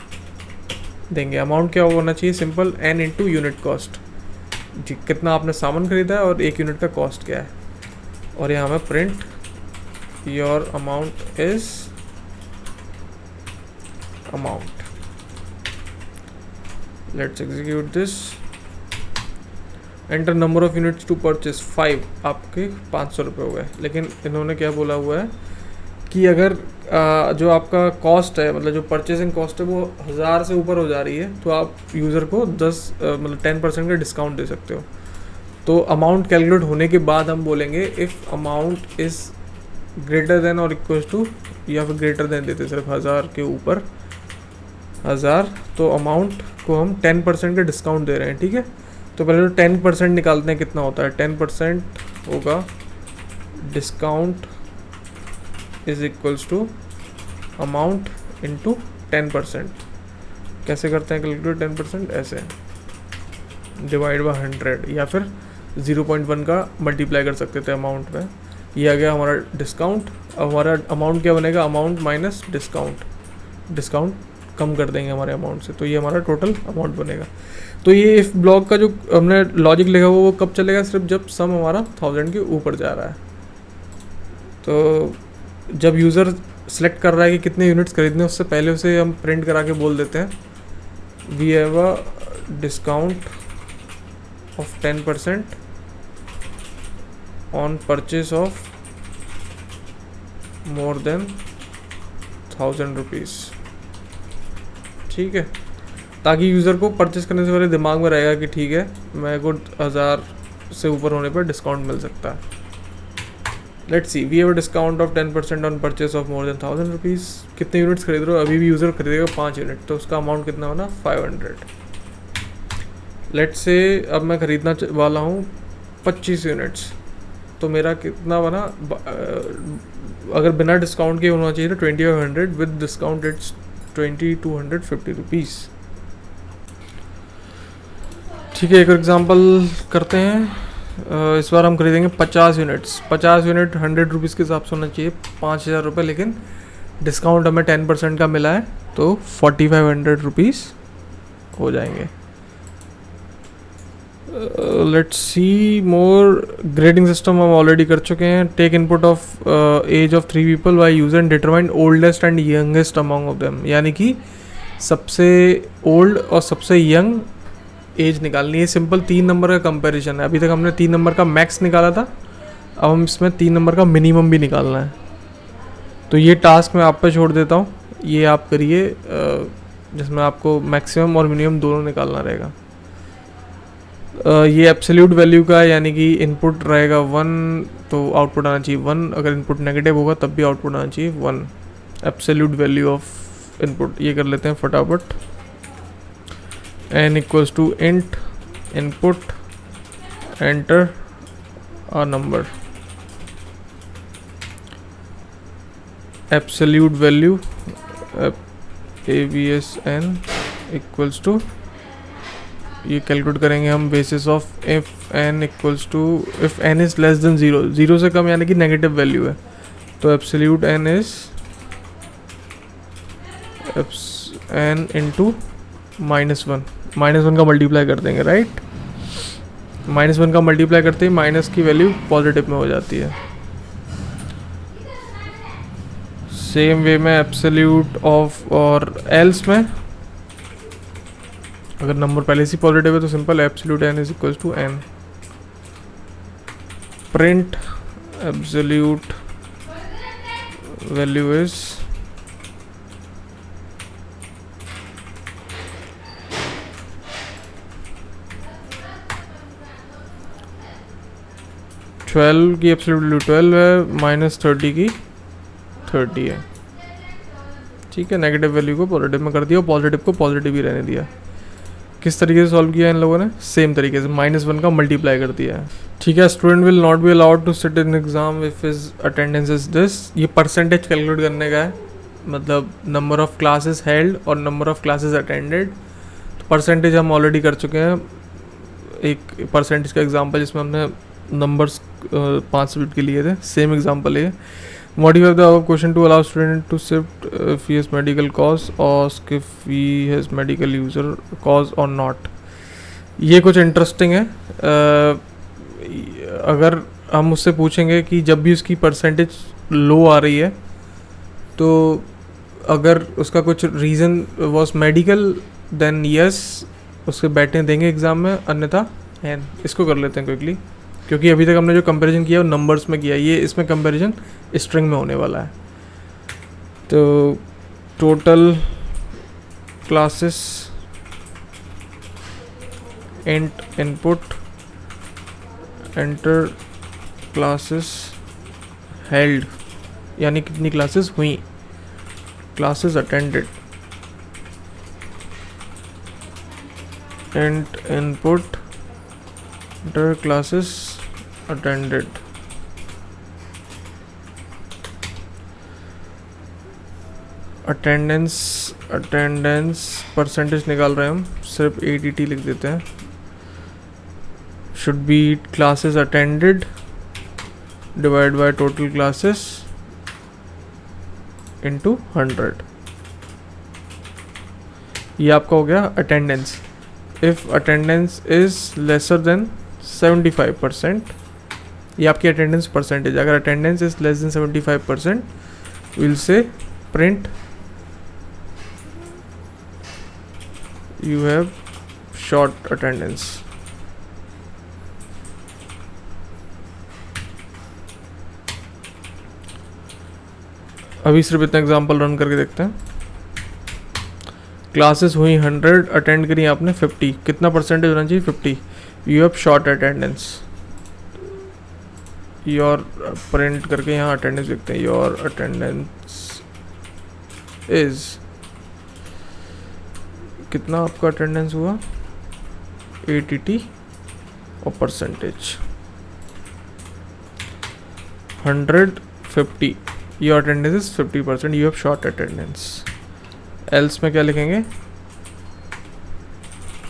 देंगे। अमाउंट क्या होना चाहिए? Simple n into unit cost, G कितना आपने सामान खरीदा है और 1 यूनिट का कॉस्ट क्या है। और यहाँ में print your amount is amount. Let's execute this. Enter number of units to purchase 5, आपके 500 रुपये हो गए। लेकिन इन्होंने क्या बोला हुआ है कि अगर जो आपका कॉस्ट है, मतलब जो परचेसिंग कॉस्ट है वो 1000 से ऊपर हो जा रही है तो आप यूज़र को 10% का डिस्काउंट दे सकते हो। तो अमाउंट कैलकुलेट होने के बाद हम बोलेंगे if amount is greater than और इक्वल टू, या फिर ग्रेटर देन देते सिर्फ 1000 के ऊपर 1000, तो अमाउंट को हम 10% का डिस्काउंट दे रहे हैं, ठीक है। तो पहले तो 10% निकालते हैं, कितना होता है? 10% होगा discount is equals to amount into 10%। कैसे करते हैं कैलकुलेट 10%? ऐसे डिवाइड बाय 100, या फिर 0.1 का मल्टीप्लाई कर सकते थे अमाउंट में। ये आ गया हमारा डिस्काउंट। अब हमारा अमाउंट क्या बनेगा? अमाउंट माइनस डिस्काउंट, डिस्काउंट कम कर देंगे हमारे अमाउंट से, तो ये हमारा टोटल अमाउंट बनेगा। तो ये इफ ब्लॉक का जो हमने लॉजिक लिखा हुआ वो कब चलेगा? सिर्फ जब सम हमारा 1000 के ऊपर जा रहा है। तो जब यूज़र सेलेक्ट कर रहा है कि कितने यूनिट्स खरीदने, उससे पहले उसे हम प्रिंट करा के बोल देते हैं we have a discount of 10% on purchase of more than 1000 rupees, ठीक है। ताकि यूज़र को परचेस करने से पहले दिमाग में रहेगा कि ठीक है मेरे को 1000 से ऊपर होने पर डिस्काउंट मिल सकता है। Let's see, we have a discount of 10% on purchase of more than 1000 rupees. कितने यूनिट्स खरीद रहे हो? अभी भी यूज़र खरीदेगा 5 यूनिट, तो उसका अमाउंट कितना बना? 500। लेट्स से अब मैं ख़रीदना वाला हूँ 25 यूनिट्स, तो मेरा कितना बना? अगर बिना डिस्काउंट के होना चाहिए तो 2500, विद डिस्काउंट इट्स 2250 रुपीज़, ठीक है। एक एग्जांपल करते हैं। इस बार हम खरीदेंगे 50 यूनिट्स। 50 यूनिट 100 रुपीज़ के हिसाब से होना चाहिए 5000 रुपये, लेकिन डिस्काउंट हमें 10% का मिला है तो 4500 रुपीज़ हो जाएंगे। Let's see more. Grading system हम ऑलरेडी कर चुके हैं। Take input of age of 3 people by user and determine oldest and youngest among of them, यानी कि सबसे ओल्ड और सबसे यंग एज निकालनी है। सिंपल 3 नंबर का कंपैरिजन है। अभी तक हमने 3 नंबर का मैक्स निकाला था, अब हम इसमें 3 नंबर का मिनिमम भी निकालना है। तो ये टास्क मैं आप पे छोड़ देता हूँ, ये आप करिए। जिसमें आपको मैक्सिमम और मिनिमम दोनों निकालना रहेगा। ये एब्सोल्यूट वैल्यू का है, यानी कि इनपुट रहेगा 1 तो आउटपुट आना चाहिए 1, अगर इनपुट नेगेटिव होगा तब भी आउटपुट आना चाहिए 1। एब्सोल्यूट वैल्यू ऑफ इनपुट ये कर लेते हैं फटाफट। n equals to int input enter a number, absolute value absn equals to, ये कैलकुलेट करेंगे हम basis of if n equals to, if n is less than 0, 0 से कम यानी कि नेगेटिव वैल्यू है, तो absolute n is n into -1, -1 का multiply कर देंगे, राइट। -1 का मल्टीप्लाई करते ही माइनस की वैल्यू पॉजिटिव में हो जाती है। सेम वे में एब्सोल्यूट ऑफ और एल्स में अगर नंबर पहले से पॉजिटिव है तो simple absolute n is equals to n, print absolute value is -12 की एब्सोल्यूट वैल्यू 12 है, -30 की 30 है, ठीक है। नेगेटिव वैल्यू को पॉजिटिव में कर दिया और पॉजिटिव को पॉजिटिव ही रहने दिया। किस तरीके से सॉल्व किया इन लोगों ने, सेम तरीके से -1 का मल्टीप्लाई कर दिया है, ठीक है। Student will not be allowed to sit in exam if his attendance is this, ये परसेंटेज कैलकुलेट करने का है, मतलब नंबर ऑफ क्लासेस हेल्ड और नंबर ऑफ क्लासेस अटेंडेड। तो परसेंटेज हम ऑलरेडी कर चुके हैं, एक परसेंटेज का एग्जाम्पल जिसमें हमने नंबर्स 5 सब्जेक्ट के लिए थे, सेम एग्जाम्पल है। Modify the question to allow student to shift if he has medical cause or if he has medical user cause or not. ये कुछ इंटरेस्टिंग है। अगर हम उससे पूछेंगे कि जब भी उसकी परसेंटेज लो आ रही है तो अगर उसका कुछ reason was medical then yes उसके बैठने देंगे एग्ज़ाम में, अन्यथा एन। इसको कर लेते हैं क्विकली, क्योंकि अभी तक हमने जो कंपैरिजन किया वो नंबर्स में किया, ये इसमें कंपैरिजन स्ट्रिंग में होने वाला है। तो total classes int input enter classes held, यानी कितनी क्लासेस हुई, classes attended, int input enter classes attended. Attendance percentage निकाल रहे हैं हम, सिर्फ ATT लिख देते हैं। Should be classes attended divide by total classes into 100। ये आपका हो गया attendance. If attendance is lesser than 75%, ये आपकी अटेंडेंस परसेंटेज। अगर attendance is less then 75% will say print you have short attendance। अभी सिर्फ इतना एग्जांपल रन करके देखते हैं। क्लासेस हुई 100, अटेंड करी आपने 50, कितना परसेंटेज होना चाहिए 50। You have short attendance, your print करके यहाँ अटेंडेंस लिखते हैं, योर अटेंडेंस इज, कितना आपका अटेंडेंस हुआ ATT और percentage 150, your attendance is 50%, you have short attendance. Else में क्या लिखेंगे,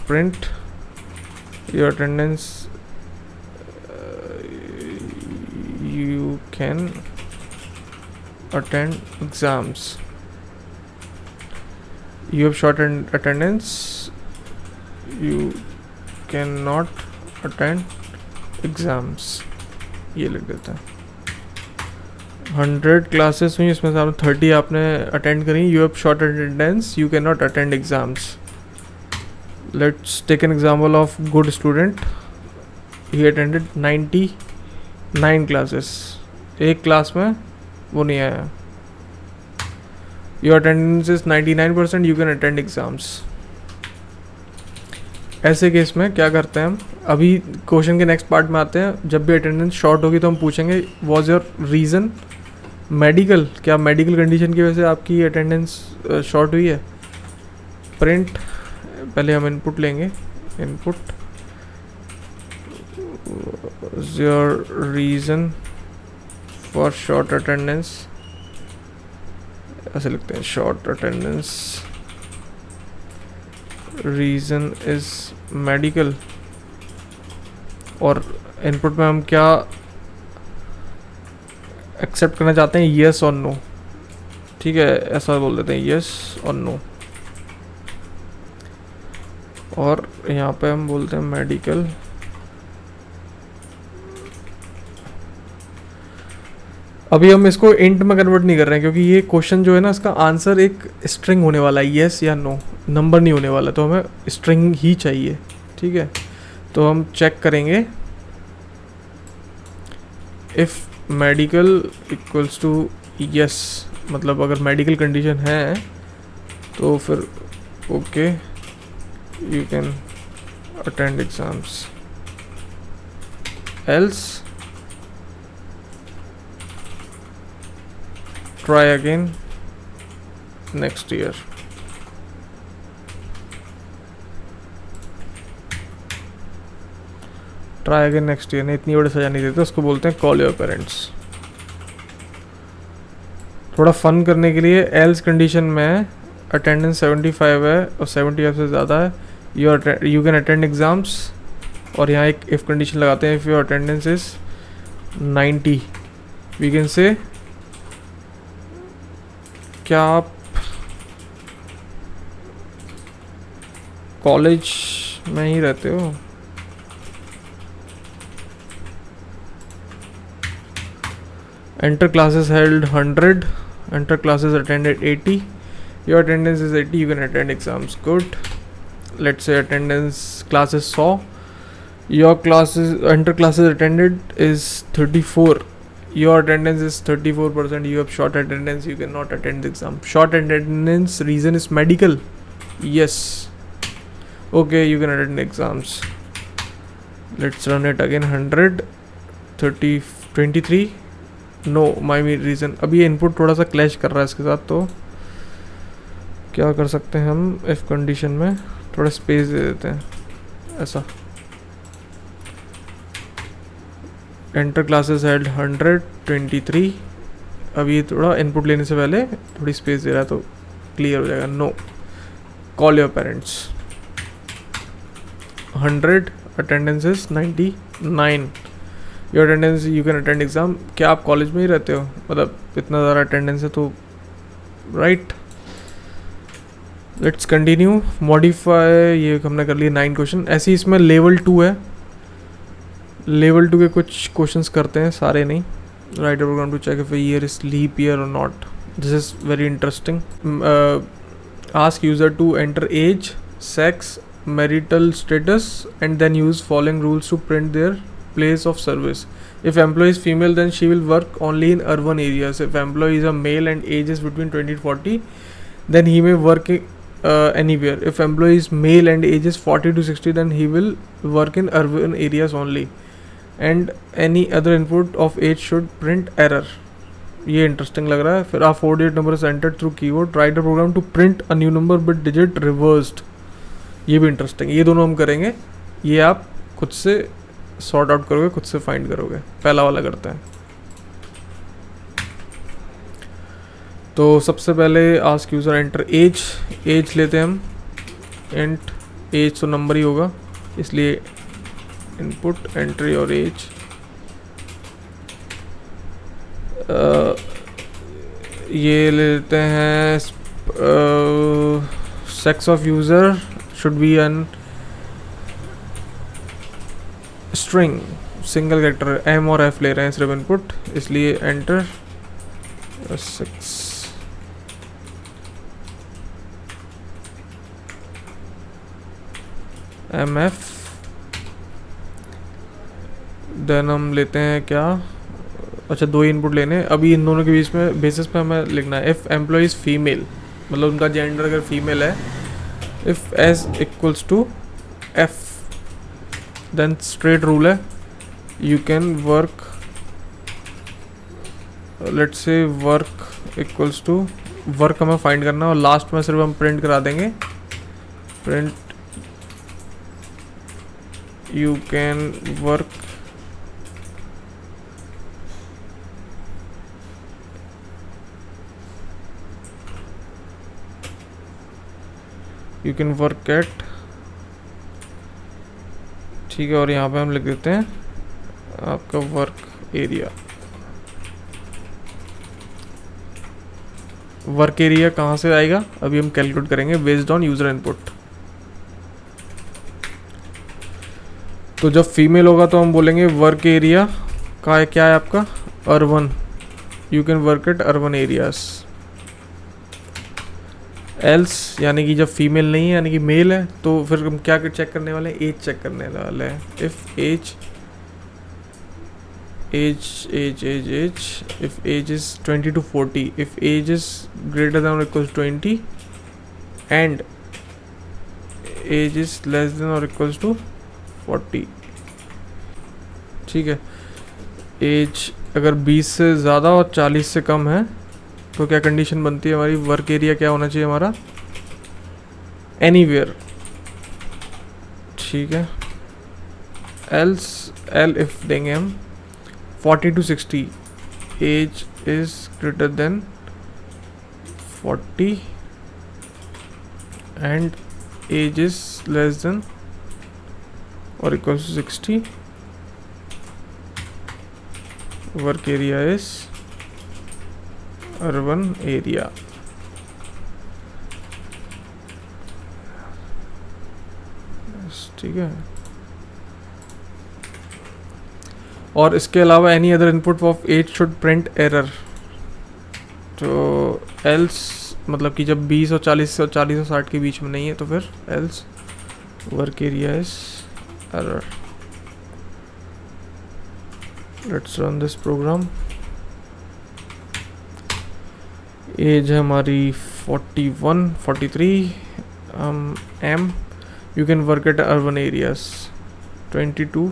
print your attendance, you can attend exams, you have short attendance, you cannot attend exams, ये लिख देते हैं। 100 क्लासेस हुई, इसमें से आपने 30 आपने अटेंड करी, you have short attendance, you cannot attend exams। let's take an example of good student, he attended 99 classes, एक क्लास में वो नहीं आया, your attendance is 99%, you can attend exams. ऐसे केस में क्या करते हैं हम, अभी क्वेश्चन के नेक्स्ट पार्ट में आते हैं। जब भी अटेंडेंस शॉर्ट होगी तो हम पूछेंगे वॉज योर रीज़न मेडिकल, क्या मेडिकल कंडीशन की वजह से आपकी अटेंडेंस शॉर्ट हुई है। प्रिंट, पहले हम इनपुट लेंगे, input your reason for short attendance, ऐसे लिखते हैं short attendance, reason is medical. और इनपुट में हम क्या एक्सेप्ट करना चाहते हैं, येस और नो। ठीक है, ऐसा बोल देते हैं येस और नो। और यहाँ पे हम बोलते हैं मेडिकल। अभी हम इसको इंट में कन्वर्ट नहीं कर रहे हैं क्योंकि ये क्वेश्चन जो है ना, इसका आंसर एक स्ट्रिंग होने वाला है, येस या नो, नंबर नहीं होने वाला, तो हमें स्ट्रिंग ही चाहिए। ठीक है, तो हम चेक करेंगे if medical equals to yes, मतलब अगर मेडिकल कंडीशन है तो फिर okay you can attend exams, else try again next year। try again next year ने इतनी बड़ी सजा नहीं देते, उसको बोलते हैं call your parents। थोड़ा फन करने के लिए एल्स कंडीशन में अटेंडेंस 75 है और 75 से ज़्यादा है, यू कैन अटेंड एग्ज़ाम्स। और यहाँ एक इफ़ कंडीशन लगाते हैं, if your attendance is 90 we can say क्या आप कॉलेज में ही रहते हो। Enter classes held 100, enter classes attended 80, your attendance is 80, you can attend exams, good. Let's say attendance classes 100, your classes enter classes attended is 34, your attendance is 34%, you have short attendance, you cannot attend the exam। short attendance reason is medical, yes, okay you can attend exams। let's run it again, 100 30 23, no my reason। अभी ये input थोड़ा सा clash कर रहा है इसके साथ, तो क्या कर सकते हैं हम, if कंडीशन में थोड़ा स्पेस दे देते हैं ऐसा, एंटर क्लासेस हेल्ड 123। अब ये थोड़ा इनपुट लेने से पहले थोड़ी स्पेस दे रहा है तो क्लियर हो जाएगा। No, call your parents, 100 attendance is 99, your attendance you can attend exam. क्या आप कॉलेज में ही रहते हो, मतलब इतना ज़्यादा अटेंडेंस है तो राइट। लेट्स कंटिन्यू, मॉडिफाई, ये हमने कर लिए 9 क्वेश्चन। ऐसे ही इसमें लेवल 2 है, लेवल 2 के कुछ क्वेश्चंस करते हैं, सारे नहीं। Write a program to check if year is leap year or not, this is very interesting. Ask user to enter age, sex, marital status and then use following rules to print their place of service. If employ is female then she will work only in urban areas. If employ is a male and age is between 20 to 40 then he may work anywhere। if employee is male and age is 40 to 60 then he will work in urban areas only and any other input of age should print error। ये interesting लग रहा है। फिर आप 4 digit number is entered through keyboard, write a program to print a new number but digit reversed। ये भी interesting, ये दोनों हम करेंगे, ये आप खुद से सॉर्ट आउट करोगे, खुद से फाइंड करोगे। पहला वाला करते हैं। तो सबसे पहले ask user enter age, age लेते हैं हम, एंट एज तो नंबर ही होगा इसलिए इनपुट एंट्री और एज। ये लेते हैं sex of user should be an string, single character, M और एफ ले रहे हैं सिर्फ इनपुट, इसलिए एंटर 6। एम एफ, देन हम लेते हैं क्या, अच्छा 2 ही इनपुट लेने हैं। अभी इन दोनों के बीच में बेसिस पे हमें लिखना है इफ़ एम्प्लॉय इज़ फीमेल, मतलब उनका जेंडर अगर फीमेल है, if S equals to F, then straight rule है you can work, let's say work equals to, work हमें फाइंड करना है और लास्ट में सिर्फ हम प्रिंट करा देंगे, print you can work you can work eight, ठीक है। और यहाँ पे हम लिख देते हैं आपका वर्क एरिया। वर्क एरिया कहाँ से आएगा अभी हम कैलकुलेट करेंगे बेस्ड ऑन यूज़र इनपुट। तो जब फीमेल होगा तो हम बोलेंगे वर्क एरिया का है, क्या है आपका, urban, you can work at urban areas. Else यानी कि जब फीमेल नहीं है यानी कि मेल है, तो फिर हम क्या चेक करने वाले हैं, एज चेक करने वाले हैं। If age if age is 20 to 40, if age is greater than or equals to 20 and age is less than or equals to 40, ठीक है। एज अगर 20 से ज़्यादा और 40 से कम है तो क्या कंडीशन बनती है हमारी, वर्क एरिया क्या होना चाहिए हमारा, एनीवेयर, ठीक है। एल्स एल इफ देंगे हम 40 to 60, age is greater than 40 and age is less than or equals to 60, work area is urban area. ठीक है। और इसके अलावा any other input of age should print error, तो एल्स मतलब कि जब 20 और 40 और 40 और 60 के बीच में नहीं है तो फिर else work area is error. Let's run this program. Age है हमारी 41 43, M you can work at urban areas 22,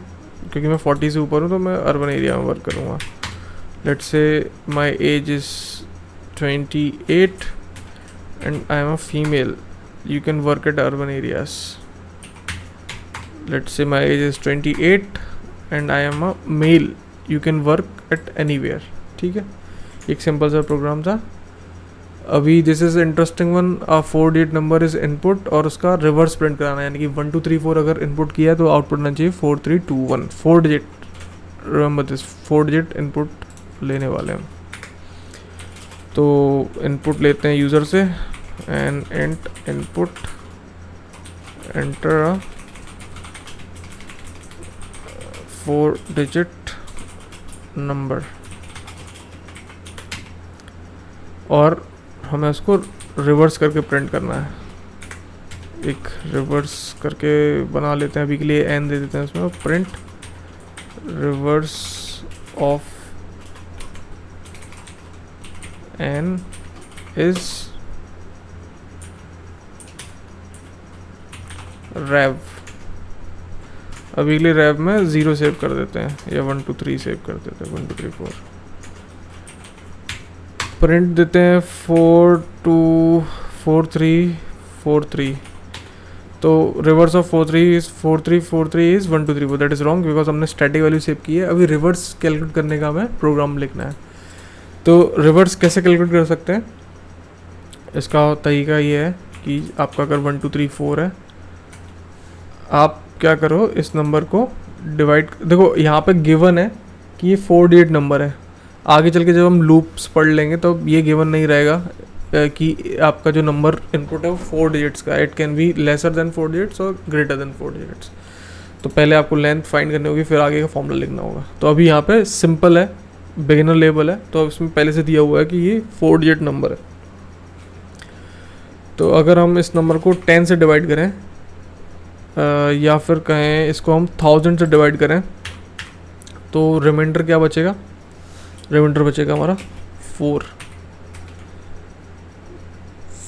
क्योंकि मैं 40 से ऊपर हूँ तो मैं अर्बन एरिया में वर्क करूँगा। Let's say my age is 28 and I am a female, you can work at urban areas. Let's say my age is 28 and I am a male, you can work eight anywhere. ठीक है, एक simple सा program था। अभी this is interesting one, 4 digit number is input और उसका reverse print कराना है, यानी कि 1 2 3 4 अगर इनपुट किया है तो आउटपुट आना चाहिए 4 3 2 1, 4 digit. Remember this, 4 digit input लेने वाले हम। तो इनपुट लेते हैं यूज़र से, and ant input enter 4 digit number, और हमें उसको रिवर्स करके प्रिंट करना है। एक रिवर्स करके बना लेते हैं अभी के लिए, एन दे देते हैं उसमें, print reverse of N is rev. अभी के लिए रैव में 0 सेव कर देते हैं या 1 2 3 सेव कर देते हैं, 1 2 3 4। प्रिंट देते हैं 4 2 4 3 4 3। तो reverse of 4 3 is 1 2 3 4। That is wrong because हमने स्टैटिक वैल्यू सेव की है। अभी रिवर्स कैलकुलेट करने का हमें प्रोग्राम लिखना है। तो रिवर्स कैसे कैलकुलेट कर सकते हैं, इसका तरीका ये है कि आपका अगर 1 2 3 4 है, आप क्या करो, इस नंबर को डिवाइड, देखो यहाँ पे गिवन है कि ये 4 डिजिट नंबर है। आगे चल के जब हम लूप्स पढ़ लेंगे तो ये गिवन नहीं रहेगा कि आपका जो नंबर इनपुट है वो 4 डिजिट्स का, it can be lesser than 4 digits और ग्रेटर देन 4 डिजिट्स। तो पहले आपको लेंथ फाइंड करनी होगी, फिर आगे का फॉर्मूला लिखना होगा। तो अभी यहाँ पे सिंपल है, बिगिनर लेवल है, तो इसमें पहले से दिया हुआ है कि ये 4 डिजिट नंबर है। तो अगर हम इस नंबर को 10 से डिवाइड करें या फिर कहें इसको हम 1000 से डिवाइड करें, तो रिमाइंडर क्या बचेगा, रिमाइंडर बचेगा हमारा 4।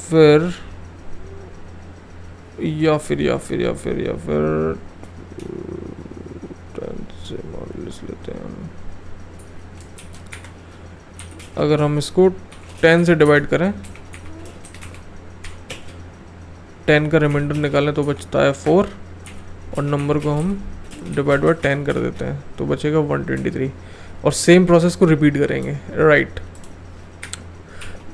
फिर या फिर 10 से मॉड्यूलस लेते हैं हम। अगर हम इसको 10 से डिवाइड करें, 10 का रिमाइंडर निकालें तो बचता है 4, और नंबर को हम डिवाइड बाय 10 कर देते हैं तो बचेगा 123। और सेम प्रोसेस को रिपीट करेंगे, राइट।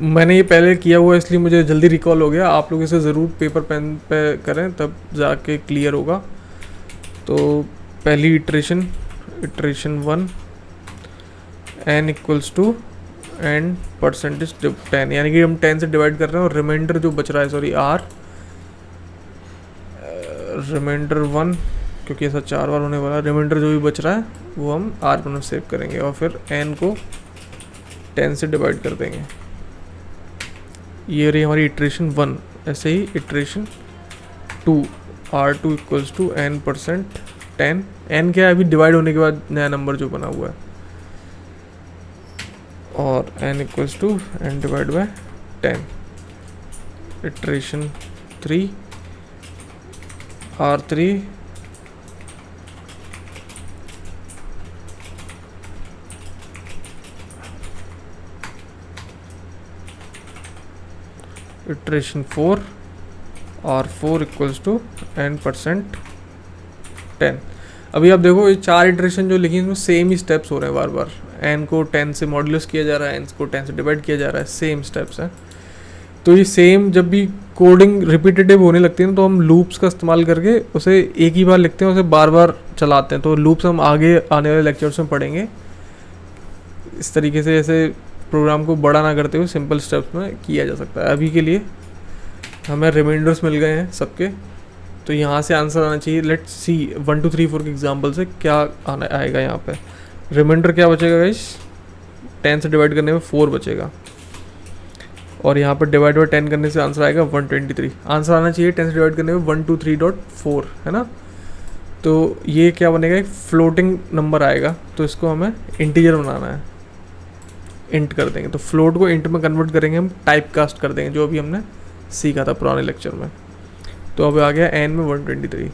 मैंने ये पहले किया हुआ इसलिए मुझे जल्दी रिकॉल हो गया, आप लोग इसे ज़रूर पेपर पेन पे करें तब जाके क्लियर होगा। तो पहली iteration 1 n equals to n percentage 10, यानी कि हम 10 से डिवाइड कर रहे हैं और रिमाइंडर जो बच रहा है, सॉरी r, रिमाइंडर 1, क्योंकि ऐसा 4 बार होने वाला, रिमाइंडर जो भी बच रहा है वो हम r पर सेव करेंगे और फिर n को 10 से डिवाइड कर देंगे। ये रही हमारी इटरेशन 1। ऐसे ही iteration 2, r2 equals to n percent 10, n क्या है अभी डिवाइड होने के बाद नया नंबर जो बना हुआ है, और n equals to n divide by 10। Iteration 3, r3 iteration 4, r4 equals to n percent 10। अभी आप देखो ये 4 इटरेशन जो लिखी इसमें सेम ही स्टेप्स हो रहे हैं बार बार। n को 10 से मॉड्यूलस किया जा रहा है, n को 10 से डिवाइड किया जा रहा है, सेम स्टेप्स हैं। तो ये सेम जब भी कोडिंग रिपीटेटिव होने लगती है ना तो हम लूप्स का इस्तेमाल करके उसे एक ही बार लिखते हैं, उसे बार बार चलाते हैं। तो लूप्स हम आगे आने वाले लेक्चर्स में पढ़ेंगे। इस तरीके से ऐसे प्रोग्राम को बड़ा ना करते हुए सिंपल स्टेप्स में किया जा सकता है। अभी के लिए हमें रिमाइंडर्स मिल गए हैं सबके, तो यहाँ से आंसर आना चाहिए। लेट्स सी 1 2 3 4 के एग्जाम्पल से क्या आना आएगा। यहाँ पे रिमाइंडर क्या बचेगा गाइस, 10 से डिवाइड करने में 4 बचेगा, और यहाँ पर डिवाइड बाय 10 करने से आंसर आएगा 123। आंसर आना चाहिए 10 से डिवाइड करने में 123.4, है ना। तो ये क्या बनेगा, एक फ्लोटिंग नंबर आएगा, तो इसको हमें इंटीजर बनाना है, इंट कर देंगे। तो फ्लोट को इंट में कन्वर्ट करेंगे हम, टाइप कास्ट कर देंगे, जो अभी हमने सीखा था पुराने लेक्चर में। तो अब आ गया n में 123।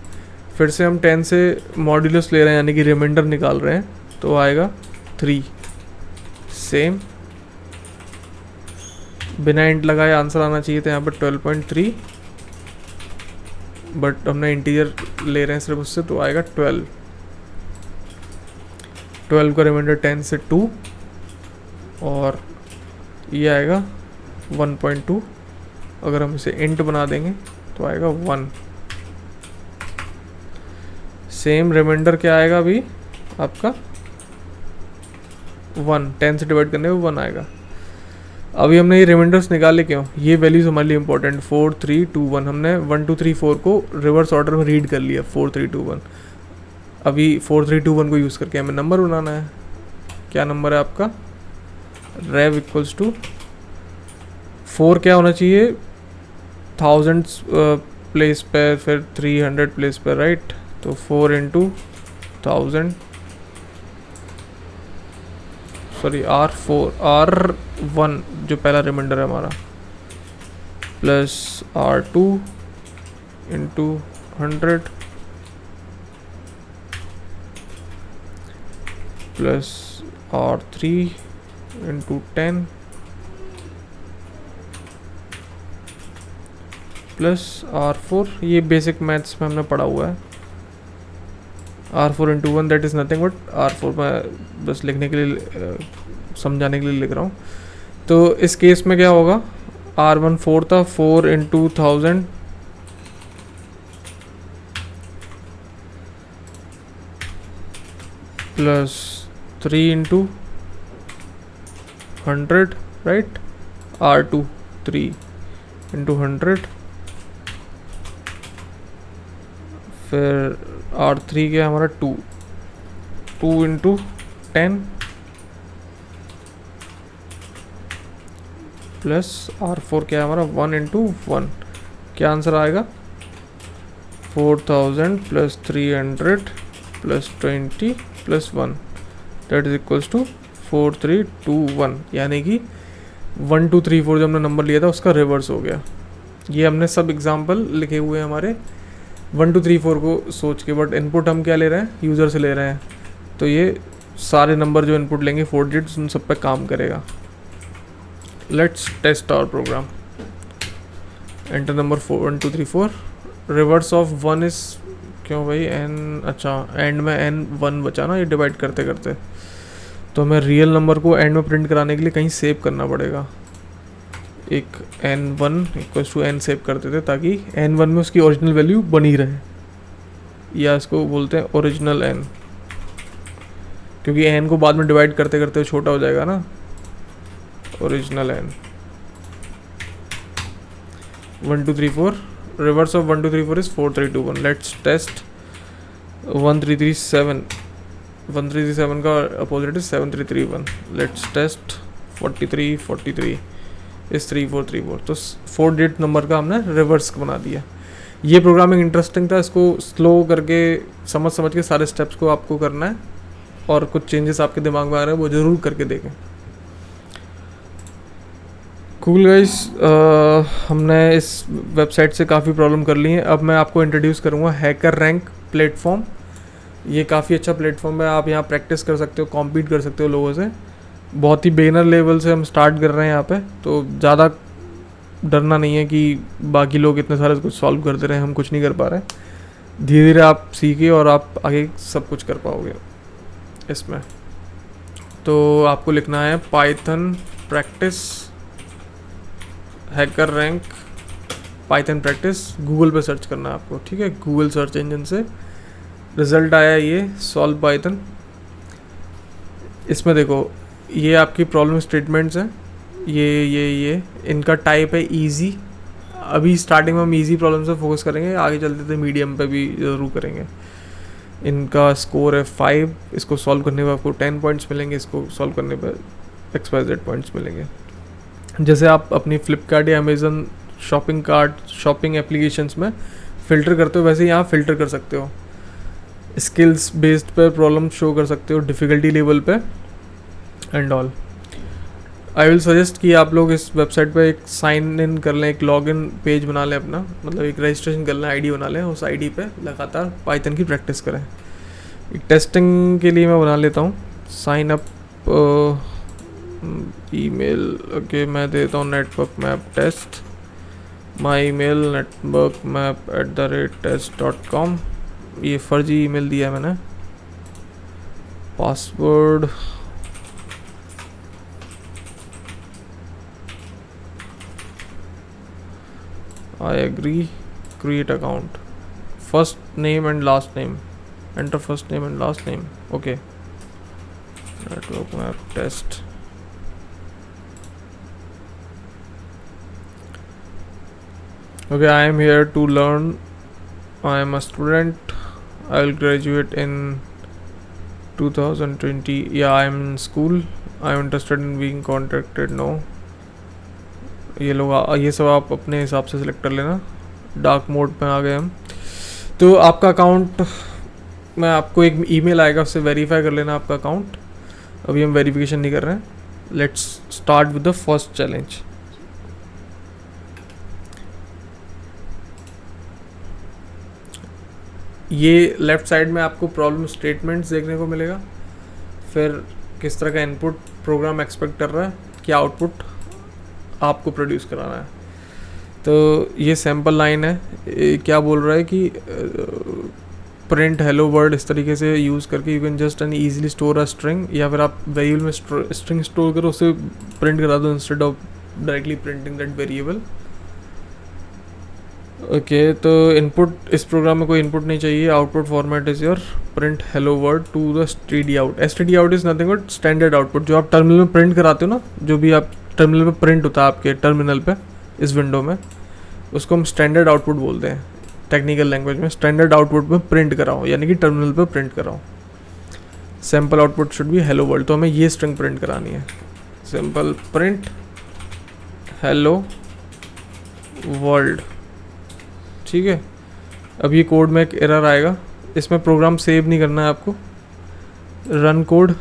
फिर से हम 10 से मॉड्यूलस ले रहे हैं, यानी कि रिमाइंडर निकाल रहे हैं, तो आएगा 3। सेम बिना इंट लगाए आंसर आना चाहिए था यहाँ पर 12.3, बट हमने इंटीजर ले रहे हैं सिर्फ उससे, तो आएगा 12। 12 का रिमाइंडर 10 से 2, और ये आएगा 1.2। अगर हम इसे इंट बना देंगे तो आएगा 1। सेम रिमाइंडर क्या आएगा अभी आपका 1, 10 से डिवाइड करने में 1 आएगा। अभी हमने ये रिमाइंडर्स निकाले क्यों, ये वैल्यूज हमारे लिए इंपॉर्टेंट। 4 3 2 1, हमने 1 2 3 4 को रिवर्स ऑर्डर में रीड कर लिया, 4 3 2 1। अभी 4 3 2 1 को यूज़ करके हमें नंबर बनाना है। क्या नंबर है आपका, रेव इक्वल्स टू 4 क्या होना चाहिए, 1000 प्लेस पर, फिर 300 प्लेस पर, राइट। तो 4 इंटू 1000, सॉरी R1 जो पहला रिमाइंडर है हमारा, plus R2 into 100 plus R3 into 10 plus R4। ये बेसिक मैथ्स में हमने पढ़ा हुआ है। R4 into 1 that is nothing but R4, मैं बस लिखने के लिए समझाने के लिए लिख रहा हूँ। तो इस केस में क्या होगा, R1 4 था, 4 into 1000 plus 3 into 100, right. R2 3 into 100, फिर R3 क्या हमारा 2 इंटू 10 प्लस R4 क्या हमारा 1 इंटू 1। क्या आंसर आएगा, 4000 plus 300 plus 20 plus 1 that is equals to 4321, यानी कि 1 2 3 4 जो हमने नंबर लिया था उसका रिवर्स हो गया। ये हमने सब एग्जांपल लिखे हुए हैं हमारे 1 2 3 4 को सोच के, बट इनपुट हम क्या ले रहे हैं, यूज़र से ले रहे हैं। तो ये सारे नंबर जो इनपुट लेंगे 4 डिजिट्स, उन सब पे काम करेगा। Let's test our program. Enter number 4 1 2 3 4। Reverse of 1 is क्यों भाई n, अच्छा एंड में n 1 बचा ना ये डिवाइड करते करते, तो हमें रियल नंबर को एंड में प्रिंट कराने के लिए कहीं सेव करना पड़ेगा। एक n1 equals to n save करते थे ताकि n1 में उसकी ओरिजिनल वैल्यू बनी रहे, या इसको बोलते हैं ओरिजिनल n, क्योंकि n को बाद में डिवाइड करते करते छोटा हो जाएगा ना। Original n 1 2 3 4। Reverse of 1 2 3 4 is 4 3 2 1। Let's test 1 3 3 7। 1 3 3 7 का opposite is 7 3 3 1। Let's test 43 43 is 3 4 3 4। तो 4 डिजिट नंबर का हमने रिवर्स बना दिया। ये प्रोग्रामिंग इंटरेस्टिंग था, इसको स्लो करके समझ समझ के सारे स्टेप्स को आपको करना है, और कुछ चेंजेस आपके दिमाग में आ रहे हैं वो ज़रूर करके देखें। कूल गाइस, हमने इस वेबसाइट से काफ़ी प्रॉब्लम कर ली है। अब मैं आपको इंट्रोड्यूस करूँगा हैकर रैंक प्लेटफॉर्म। ये काफ़ी अच्छा प्लेटफॉर्म है, आप यहाँ प्रैक्टिस कर सकते हो, कॉम्पीट कर सकते हो लोगों से। बहुत ही बिगिनर लेवल से हम स्टार्ट कर रहे हैं यहाँ पे, तो ज़्यादा डरना नहीं है कि बाकी लोग इतने सारे कुछ सॉल्व करते रहे, हम कुछ नहीं कर पा रहे। धीरे धीरे आप सीखिए और आप आगे सब कुछ कर पाओगे इसमें। तो आपको लिखना है Python practice hacker rank Python practice, Google पे सर्च करना है आपको, ठीक है। गूगल सर्च इंजन से रिज़ल्ट आया ये सॉल्व पाइथन। इसमें देखो ये आपकी प्रॉब्लम स्टेटमेंट्स हैं, ये इनका टाइप है इजी। अभी स्टार्टिंग में हम इजी प्रॉब्लम से फोकस करेंगे, आगे चलते थे मीडियम पे भी ज़रूर करेंगे। इनका स्कोर है 5, इसको सॉल्व करने पर आपको 10 पॉइंट्स मिलेंगे, इसको सॉल्व करने पर XYZ पॉइंट्स मिलेंगे। जैसे आप अपनी फ्लिपकार्ट या Amazon shopping cart shopping applications में फ़िल्टर करते हो, वैसे यहाँ फ़िल्टर कर सकते हो। स्किल्स बेस्ड पर प्रॉब्लम शो कर सकते हो, डिफ़िकल्टी लेवल पे and all. I will suggest कि आप लोग इस वेबसाइट पे एक साइन इन कर लें, एक लॉगिन पेज बना लें अपना, मतलब एक रजिस्ट्रेशन कर लें, आईडी बना लें, उस आईडी पे लगातार पाइथन की प्रैक्टिस करें। एक टेस्टिंग के लिए मैं बना लेता हूँ साइन अप ईमेल। ओके, मैं देता हूँ network map test, my email networkmap@test.com। ये फर्जी ईमेल दिया है मैंने। Password I agree, create account, first name and last name, enter first name and last name, okay, network map test, okay, I am here to learn, I am a student, I will graduate in 2020, yeah, I am in school, I am interested in being contracted, no, ये सब आप अपने हिसाब से select कर लेना। Dark mode पे आ गए हम। तो आपका अकाउंट, मैं आपको एक ईमेल आएगा, उससे वेरीफाई कर लेना आपका अकाउंट। अभी हम वेरिफिकेशन नहीं कर रहे हैं। Let's start with the first challenge. ये लेफ्ट साइड में आपको प्रॉब्लम स्टेटमेंट्स देखने को मिलेगा, फिर किस तरह का इनपुट प्रोग्राम एक्सपेक्ट कर रहा है, क्या आउटपुट आपको प्रोड्यूस कराना है। तो ये सैम्पल लाइन है, क्या बोल रहा है कि प्रिंट हेलो वर्ड इस तरीके से यूज़ करके you can just and easily store a string, या फिर आप वेरिएबल में स्ट्रिंग स्टोर करो, उसे प्रिंट करा दो instead of directly printing that variable. Okay, तो इनपुट, इस प्रोग्राम में कोई इनपुट नहीं चाहिए। Output format is your print hello world to the std out। std out is nothing but standard output, जो आप टर्मिनल में प्रिंट कराते हो ना, जो भी आप टर्मिनल पे प्रिंट होता है आपके टर्मिनल पे इस विंडो में, उसको हम स्टैंडर्ड आउटपुट बोलते हैं टेक्निकल लैंग्वेज में। स्टैंडर्ड आउटपुट में प्रिंट कराओ, यानी कि टर्मिनल पे प्रिंट कराओ। Sample output should be hello world, तो हमें ये स्ट्रिंग प्रिंट करानी है। सिंपल प्रिंट हेलो वर्ल्ड, ठीक है। अब ये कोड में एक एरर आएगा, इसमें प्रोग्राम सेव नहीं करना है आपको। रन कोड,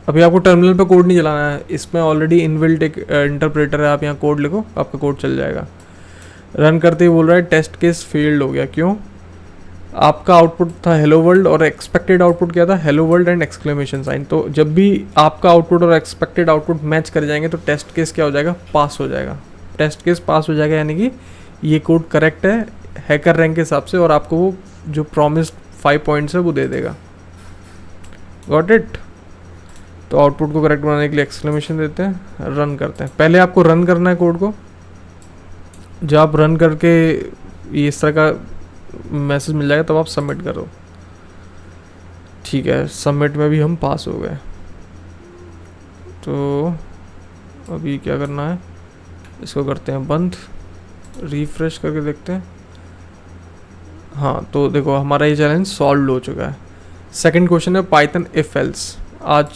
अभी आपको टर्मिनल पे कोड नहीं चलाना है, इसमें ऑलरेडी इनबिल्ट एक इंटरप्रेटर है, आप यहाँ कोड लिखो आपका कोड चल जाएगा। रन करते ही बोल रहा है टेस्ट केस फेल्ड हो गया। क्यों? आपका आउटपुट था हेलो वर्ल्ड और एक्सपेक्टेड आउटपुट क्या था? Hello world and exclamation sign. तो जब भी आपका आउटपुट और एक्सपेक्टेड आउटपुट मैच कर जाएंगे तो टेस्ट केस क्या हो जाएगा? पास हो जाएगा। टेस्ट केस पास हो जाएगा यानी कि ये कोड करेक्ट है हैकर रैंक के हिसाब से, और आपको वो जो प्रॉमिस्ड 5 पॉइंट्स है वो दे देगा। Got it? तो आउटपुट को करेक्ट बनाने के लिए एक्सक्लेमेशन देते हैं, रन करते हैं। पहले आपको रन करना है कोड को। जब आप रन करके ये इस तरह का मैसेज मिल जाएगा तब आप सबमिट करो। ठीक है, सबमिट में भी हम पास हो गए। तो अभी क्या करना है, इसको करते हैं बंद, रिफ्रेश करके देखते हैं। हाँ, तो देखो हमारा ये चैलेंज सॉल्व हो चुका है। सेकंड क्वेश्चन है पाइथन इफ एल्स। आज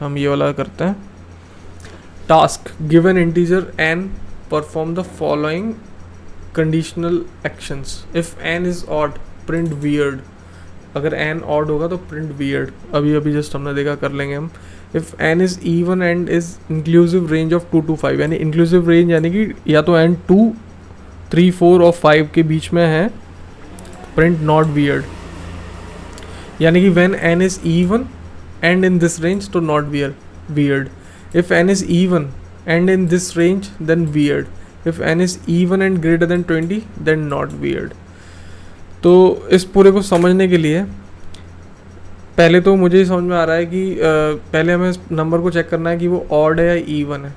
हम ये वाला करते हैं। Task given integer n perform the following conditional actions. If n is odd print weird. अगर n ऑड होगा तो प्रिंट वियर्ड। अभी जस्ट हमने देखा, कर लेंगे हम। If n is even and is inclusive range of 2 to 5, यानी इंक्लूसिव रेंज यानी कि या तो n 2, 3, 4 और 5 के बीच में है, प्रिंट नॉट वियर्ड। यानी कि when n is even and in this range तो not weird. If n is even and in this range then weird. If n is even and greater than 20 then not weird. तो इस पूरे को समझने के लिए पहले तो मुझे समझ में आ रहा है कि पहले हमें इस नंबर को चेक करना है कि वो ऑड है या इवन है।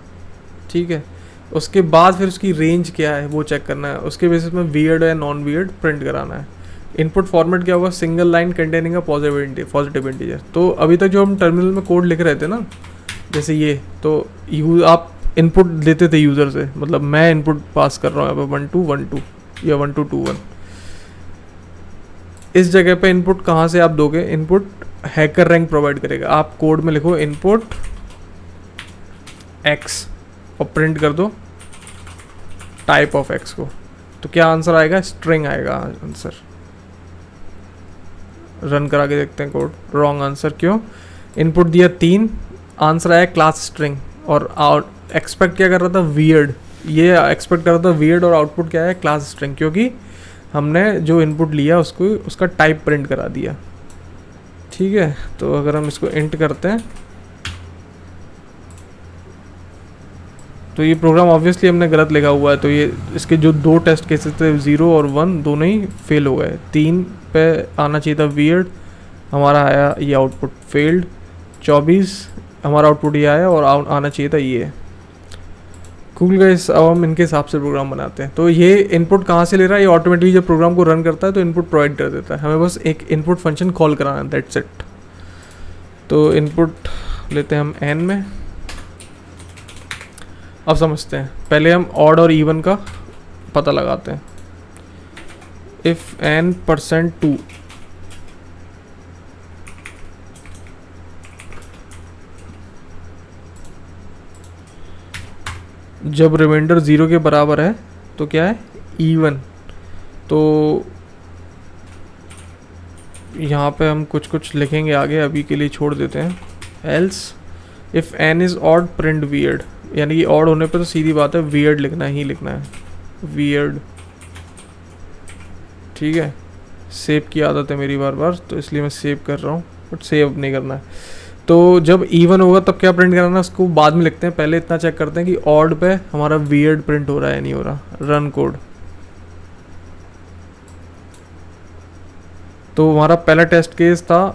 ठीक है, उसके बाद फिर उसकी रेंज क्या है वो चेक करना है। उसके बेसिस में वियर्ड या नॉन वियर्ड प्रिंट कराना है। इनपुट फॉर्मेट क्या होगा? Single line containing a positive integer. तो अभी तक जो हम टर्मिनल में कोड लिख रहे थे ना, जैसे ये, तो आप इनपुट देते थे यूज़र से, मतलब मैं इनपुट पास कर रहा हूँ यहाँ पे 1 2 1 2 या 1 2 2 1। इस जगह पे इनपुट कहाँ से आप दोगे? इनपुट हैकर रैंक प्रोवाइड करेगा। आप कोड में लिखो इनपुट x और प्रिंट कर दो टाइप ऑफ x को। तो क्या आंसर आएगा? स्ट्रिंग आएगा आंसर। रन करा के देखते हैं कोड। Wrong answer. क्यों? इनपुट दिया 3, आंसर आया क्लास स्ट्रिंग, और एक्सपेक्ट क्या कर रहा था? वियर्ड। ये एक्सपेक्ट कर रहा था वियर्ड, और आउटपुट क्या है? क्लास स्ट्रिंग, क्योंकि हमने जो इनपुट लिया उसका टाइप प्रिंट करा दिया। ठीक है, तो अगर हम इसको इंट करते हैं तो ये प्रोग्राम ऑब्वियसली हमने गलत लिखा हुआ है। तो ये इसके जो 2 टेस्ट केसेस थे 0 और 1 दोनों ही फेल हो गए। 3 पे आना चाहिए था वियर्ड, हमारा आया ये आउटपुट फेल्ड। 24 हमारा आउटपुट ये आया और आना चाहिए था ये। कूल गाइस, अब हम इनके हिसाब से प्रोग्राम बनाते हैं। तो ये इनपुट कहाँ से ले रहा है? ये ऑटोमेटिकली जब प्रोग्राम को रन करता है तो इनपुट प्रोवाइड कर देता है। हमें बस एक इनपुट फंक्शन कॉल कराना है, दैट्स इट। तो इनपुट लेते हैं हम n में। अब समझते हैं, पहले हम ऑड और इवन का पता लगाते हैं। इफ n% 2 जब रिमाइंडर 0 के बराबर है तो क्या है? इवन। तो यहाँ पे हम कुछ लिखेंगे आगे, अभी के लिए छोड़ देते हैं। Else if n is odd print weird, यानी कि ऑड होने पे तो सीधी बात है वियर्ड लिखना ही लिखना है, वियर्ड। ठीक है, सेव की आदत है मेरी बार बार, तो इसलिए मैं सेव कर रहा हूँ, बट सेव नहीं करना है। तो जब इवन होगा तब क्या प्रिंट कराना है उसको बाद में लिखते हैं। पहले इतना चेक करते हैं कि ऑड पे हमारा वियर्ड प्रिंट हो रहा है नहीं हो रहा। Run code. तो हमारा पहला टेस्ट केस था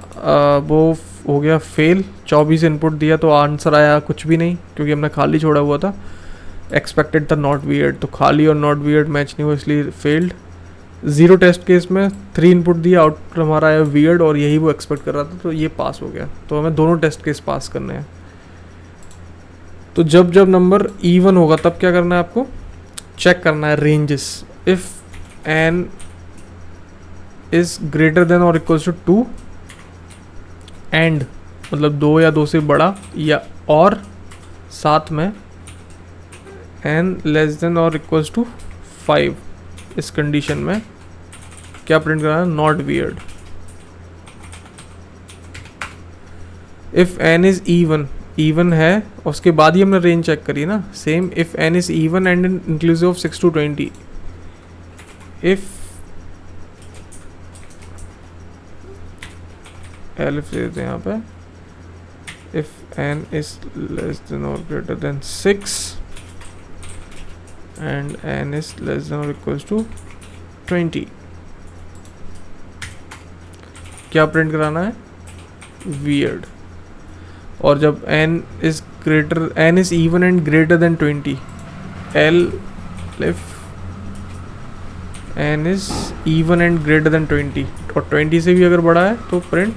वो हो गया फेल। 24 इनपुट दिया तो आंसर आया कुछ भी नहीं, क्योंकि हमने खाली छोड़ा हुआ था। एक्सपेक्टेड था नॉट वियर्ड, तो खाली और नॉट वियर्ड मैच नहीं हुआ इसलिए फेल्ड। 0 टेस्ट केस में 3 इनपुट दिया, आउटपुट हमारा आया वियर्ड, और यही वो एक्सपेक्ट कर रहा था, तो ये पास हो गया। तो हमें दोनों टेस्ट केस पास करने हैं। तो जब जब नंबर इवन होगा तब क्या करना है आपको? चेक करना है ranges. If n is greater than or equals to 2 and, मतलब 2 या 2 से बड़ा, या और साथ में n less than or equals to 5, इस कंडीशन में क्या प्रिंट करना है? Not weird. If n is even even है, उसके बाद ही हमने रेंज चेक करी ना। Same if n is even and inclusive of 6 to 20, if elif देते हैं यहाँ पे, if n is less than or greater than 6 एंड n is less than or equals to 20, क्या प्रिंट कराना है? वियर्ड। और जब n is even and greater than 20, if n is even and greater than 20 और 20 से भी अगर बड़ा है तो प्रिंट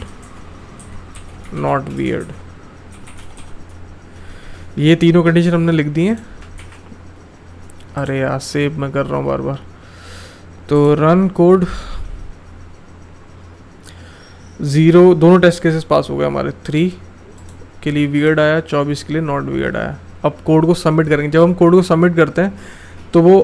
नॉट वियर्ड। ये तीनों कंडीशन हमने लिख दी हैं। अरे यार सेव मैं कर रहा हूँ बार बार। तो रन कोड 0, दोनों टेस्ट केसेस पास हो गए हमारे। 3 के लिए वियर्ड आया, 24 के लिए नॉट वियर्ड आया। अब कोड को सबमिट करेंगे। जब हम कोड को सबमिट करते हैं तो वो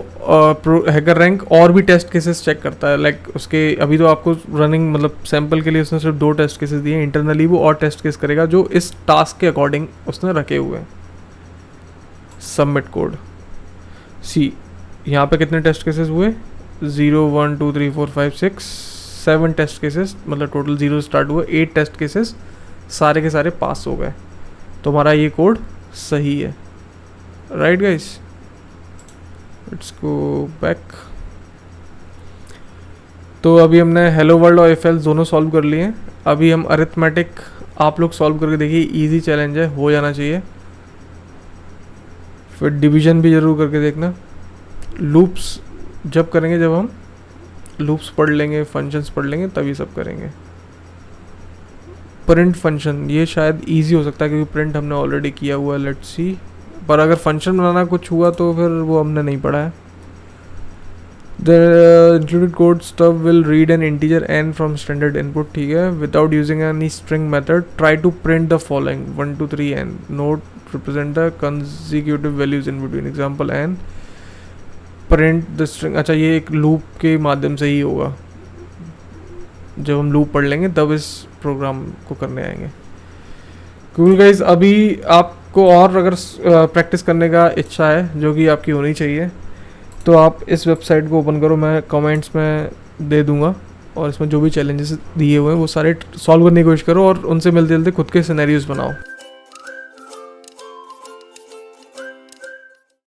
हैकर रैंक और भी टेस्ट केसेस चेक करता है। लाइक उसके अभी तो आपको रनिंग मतलब सैम्पल के लिए उसने सिर्फ 2 टेस्ट केसेस दिए। इंटरनली वो और टेस्ट केस करेगा जो इस टास्क के अकॉर्डिंग उसने रखे हुए हैं। सबमिट कोड सी, यहाँ पे कितने टेस्ट केसेस हुए? 0 1 2 3 4 5 6 7 टेस्ट केसेस, मतलब टोटल 0 स्टार्ट हुए। 8 टेस्ट केसेस सारे के सारे पास हो गए। तो हमारा ये कोड सही है। Right guys, let's go back. तो अभी हमने हेलो वर्ल्ड और एफ दोनों सॉल्व कर लिए हैं। अभी हम अरिथमेटिक आप लोग सॉल्व करके देखिए, इजी चैलेंज है, हो जाना चाहिए। फिर डिवीजन भी ज़रूर करके देखना। लूप्स जब करेंगे, जब हम लूप्स पढ़ लेंगे, फंक्शंस पढ़ लेंगे, तभी सब करेंगे। प्रिंट फंक्शन ये शायद इजी हो सकता है क्योंकि प्रिंट हमने ऑलरेडी किया हुआ है। लेट्स सी, पर अगर फंक्शन बनाना कुछ हुआ तो फिर वो हमने नहीं पढ़ा है। The included code stub will read an integer n from standard input, ठीक है, without using any string method. Try to print the following 1 2 3 n, note represent the consecutive values in between, example n, print the string. अच्छा, ये एक loop के माध्यम से ही होगा। जब हम लूप पढ़ लेंगे तब इस प्रोग्राम को करने आएंगे। कूल गाइज, अभी आपको और अगर प्रैक्टिस करने का इच्छा है, जो कि आपकी होनी चाहिए, तो आप इस वेबसाइट को ओपन करो, मैं कमेंट्स में दे दूंगा। और इसमें जो भी चैलेंजेस दिए हुए हैं वो सारे सॉल्व करने की कोशिश करो और उनसे मिलते जुलते खुद के सिनेरियोज बनाओ।